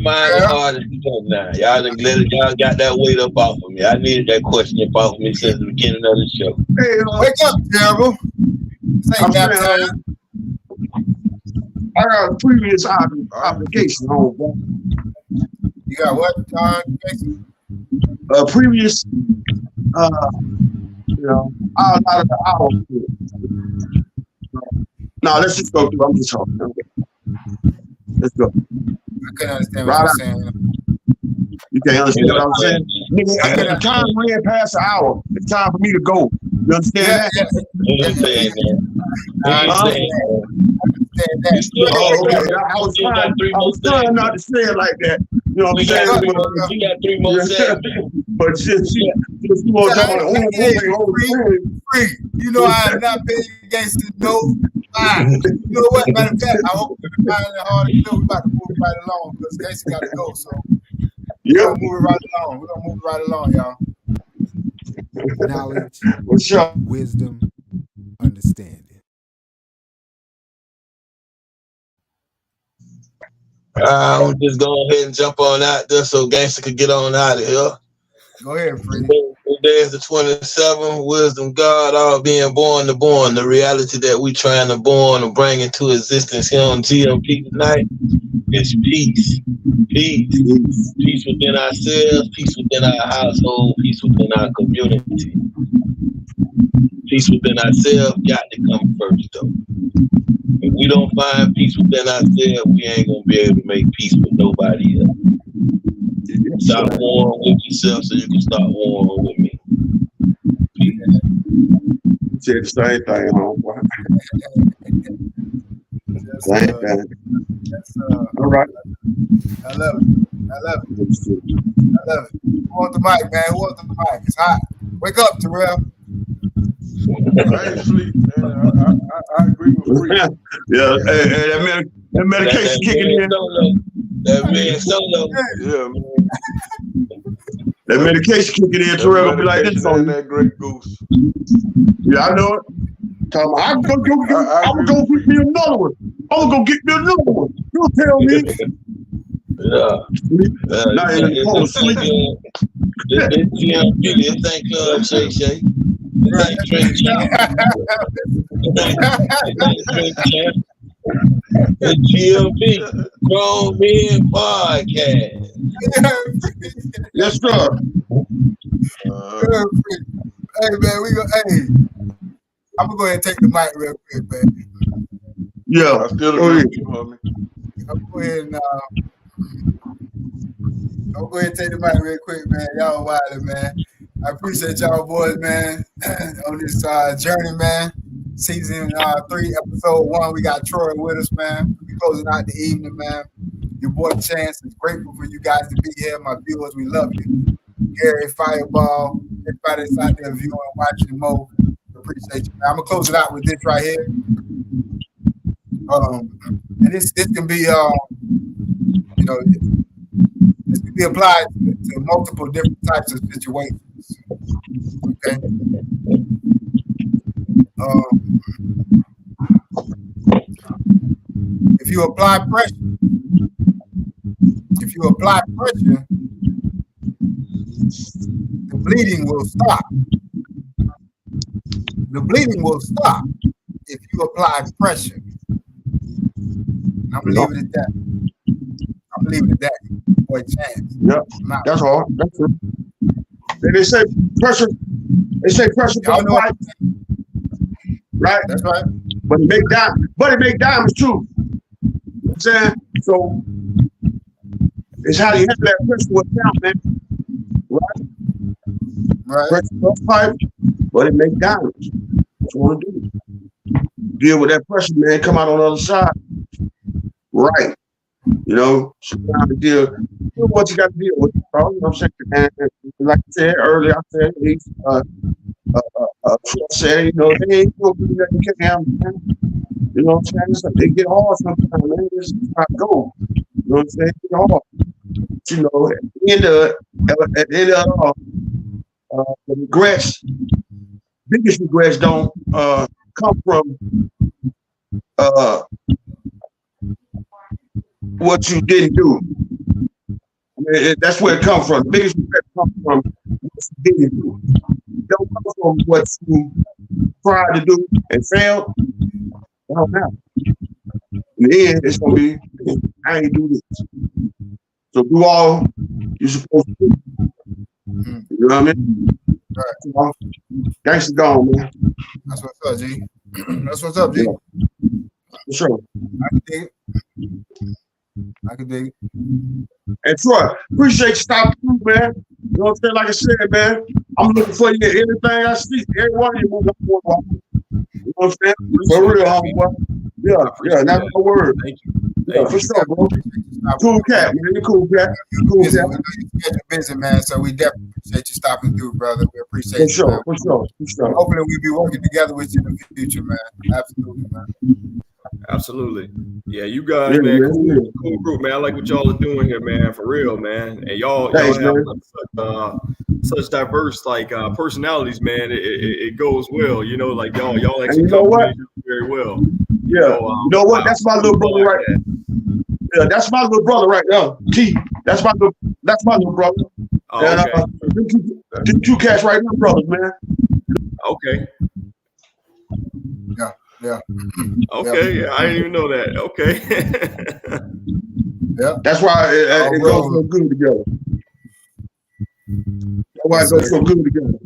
mind is hard as now. Y'all got that weight up off of me. I needed that question up off of me since the beginning of the show. Hey, wake up, Terrible. Time. I got a previous application on. You got what application? Previous, a lot of the hours. No, let's just go through. I'm just talking. Let's go. I couldn't understand what you're saying. You can't understand what I'm saying? Nigga, the time ran past an hour. It's time for me to go. You understand that? I was trying not to say it like that. You know what I'm saying? You got 3 more seconds. But just you want to free. I have not paid you gangsters no mind. You know what? Matter of fact, I hope you're finding it hard to do. We're about to move it right along because gangsters got to go. So we're gonna move it right along, y'all. Knowledge, wisdom, understanding. I'm just go ahead and jump on out there so Gangster could get on out of here. Go ahead, Freddie. Today is the 27th. Wisdom, God, all being born. The reality that we trying to born and bring into existence here on GMP tonight is peace. Peace within ourselves, peace within our household, peace within our community. Peace within ourselves got to come first, though. If we don't find peace within ourselves, we ain't gonna be able to make peace with nobody else. Stop warring with yourself so you can start warring with me. Peace. Said the same thing, homeboy. Same thing. All right. I love it. Who want the mic, man? Who want the mic? It's hot. Wake up, Terrell. I ain't sleep, man. I agree with Free. Yeah, hey, that medication kicking in. That man solo. Yeah, man. That medication kicking in, Terrell gonna be like this on that great goose. Yeah, I know it. I'm gonna go get me another one. I'm gonna go get me another one. You tell me. Not in the cold sleep. This GMP, this ain't Club Shay Shay. This ain't Drink Champ. It's GMP, Grown Men Podcast. Yes, sir. Hey, man, I'm gonna go ahead and take the mic real quick, man. Yeah, I still remember you, homie. I'm gonna go ahead and I'll go ahead and take the mic real quick, man. Y'all wild, man. I appreciate y'all boys, man, on this journey, man. Season 3, episode 1. We got Troy with us, man. We closing out the evening, man. Your boy Chance is grateful for you guys to be here. My viewers, we love you. Gary, Fireball, everybody that's out there viewing and watching the Mo. Appreciate you, man. I'm gonna close it out with this right here. And this can be you know, this can be applied to multiple different types of situations. Okay. If you apply pressure, the bleeding will stop. The bleeding will stop if you apply pressure. I'm gonna leave it at that. I'm leaving it at that. Boy, Chance. Yeah, that's all. That's it. They say pressure. They say pressure for the fight. Right? That's right. But it make diamonds. But it make diamonds too. You know what I'm saying? So it's how you handle that pressure with count, man. Right? Right. Pressure for the fight, but it make diamonds. What you want to do? Deal with that pressure, man. Come out on the other side. Right. You know, sometimes you deal with what you got to deal with, bro. You know what I'm saying? And like I said earlier, I said, said, you know, they ain't gonna do that. You can't have them, man. You know what I'm saying? So they get hard sometimes, man. This is how it go. You know what I'm saying? Get hard. But, you know, at the end of the regrets, biggest regrets don't come from what you didn't do. I mean, that's where it comes from. The biggest regret comes from what you didn't do. It don't come from what you tried to do and failed. It don't matter. In the end, it's gonna be, I ain't do this. So do all you're supposed to do. You know what I mean? Right. Thanks for gone, man. That's what's up, G. That's what's up, G. Yeah. For sure. I can dig it. I can dig it. And Troy, appreciate you stopping through, man. You know what I'm saying? Like I said, man, I'm looking for you in anything I see. Every one of you move up. You know what I'm saying? For real, homeboy. Yeah, that's my word. Thank you. Yeah, for sure, bro. Cool cat, man. You're cool cat. Cool cat. You're busy, man. So we definitely appreciate you stopping through, brother. We appreciate for you. Sure, man. for sure, for sure. Hopefully we'll be working together with you in the future, man. Absolutely, man. Absolutely. Yeah, you guys, man, cool group, man. I like what y'all are doing here, man, for real, man. And y'all have such diverse personalities, man. It goes well, you know, like y'all actually complement very well. Yeah, you know what? That's my little brother right there. Yeah, that's my little brother right now. T. That's my little brother. Oh, and okay. two cats right now, brothers, man. Okay. Yeah. Okay. Yeah, I didn't even know that. Okay. Yeah. That's why it goes so good together. That's why it goes so good together.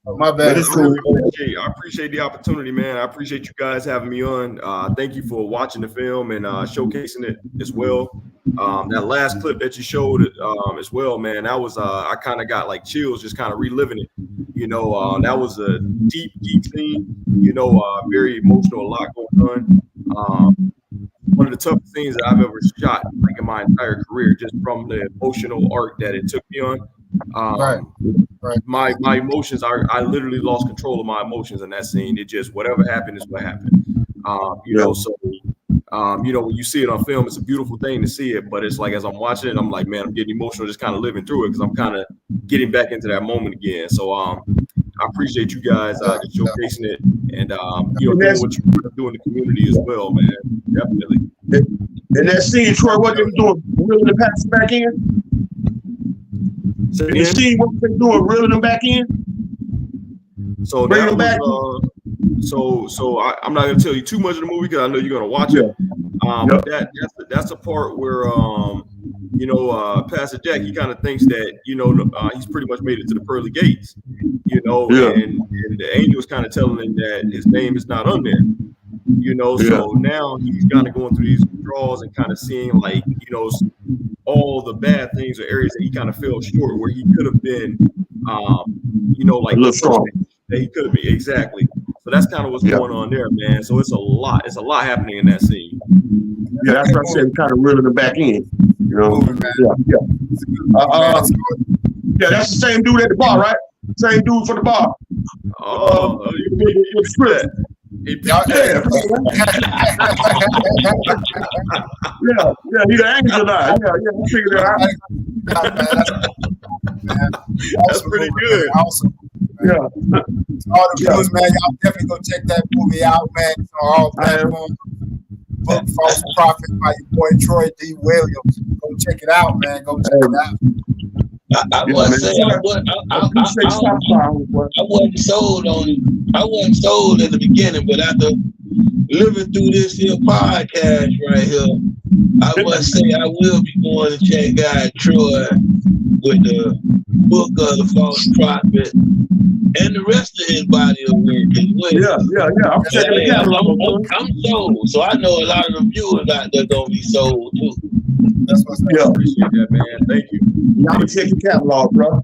My bad. I appreciate the opportunity, man. I appreciate you guys having me on. Thank you for watching the film and showcasing it as well. That last clip that you showed as well, man, that was I kind of got like chills just kind of reliving it. You know, that was a deep scene, you know, very emotional, a lot going on. One of the toughest scenes that I've ever shot like in my entire career, just from the emotional arc that it took me on. Right. My emotions, I literally lost control of my emotions in that scene. It just, whatever happened is what happened. You know, so you know, when you see it on film, it's a beautiful thing to see it, but it's like as I'm watching it, I'm like, man, I'm getting emotional just kind of living through it because I'm kind of getting back into that moment again. So I appreciate you guys showcasing it and you know, doing what you do in the community as well, man. Definitely. And that scene, Troy, what they were doing, reeling the passing back in? So you see what they doing, reeling them back in? So bring that them back. I'm not gonna tell you too much of the movie because I know you're gonna watch it. But that's a part where Pastor Jack, he kind of thinks that he's pretty much made it to the pearly gates, and the angel was kind of telling him that his name is not on there, So now he's kind of going through these withdrawals and kind of seeing all the bad things or areas that he kind of fell short where he could have been, like a little strong. That he could have been exactly. So that's kind of what's going on there, man. So it's a lot happening in that scene. Yeah, that's what I said. Kind of reeling it back in, Yeah, that's the same dude at the bar, right? Same dude for the bar. He's the angel now. I figured that out. That's pretty good. Awesome. All the viewers, man, y'all definitely go check that movie out, man. It's on all platforms. Book False Prophet by your boy Troy D. Williams. Go check it out, man. Go check it out. I wasn't sold on it. I wasn't sold in the beginning, but after living through this here podcast right here, I must say I will be going to check out Troy with the book of the false prophet and the rest of his body of work as well. I'm checking the catalog. I'm sold, so I know a lot of the viewers out there gonna be sold too. That's what's I appreciate that, man. Thank you. Y'all can check your catalog, bro.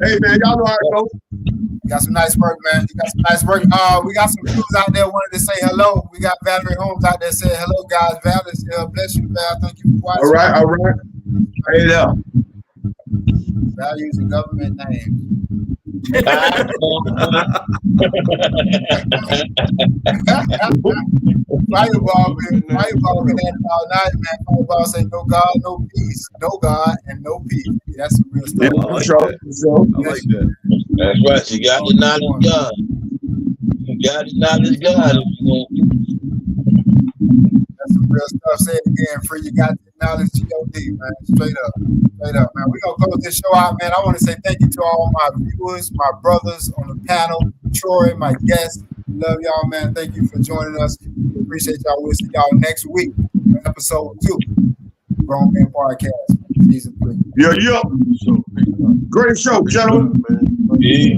Hey, man, y'all know how it goes. You got some nice work, man. You got some nice work. We got some viewers out there wanted to say hello. We got Valerie Holmes out there saying hello, guys. Valerie, bless you, Val. Thank you for watching. All right. Hey, there. Values and government names. Fireball been at it all night, man. Fireball say no God, no peace, no God, and no peace. That's some real stuff. I like that. That's right. You got the knowledge of God. You got the knowledge of God if you want to. That's some real stuff. Say it again, free. You got the knowledge G-O-D, man. Straight up, man. We're going to close this show out, man. I want to say thank you to all my viewers, my brothers on the panel, Troy, my guests. Love y'all, man. Thank you for joining us. We appreciate y'all. We'll see y'all next week for episode 2, Grown Men Podcast, season 3. Yeah. Great show, gentlemen. See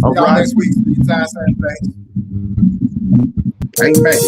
y'all next week. Same time, same place. Thanks, man.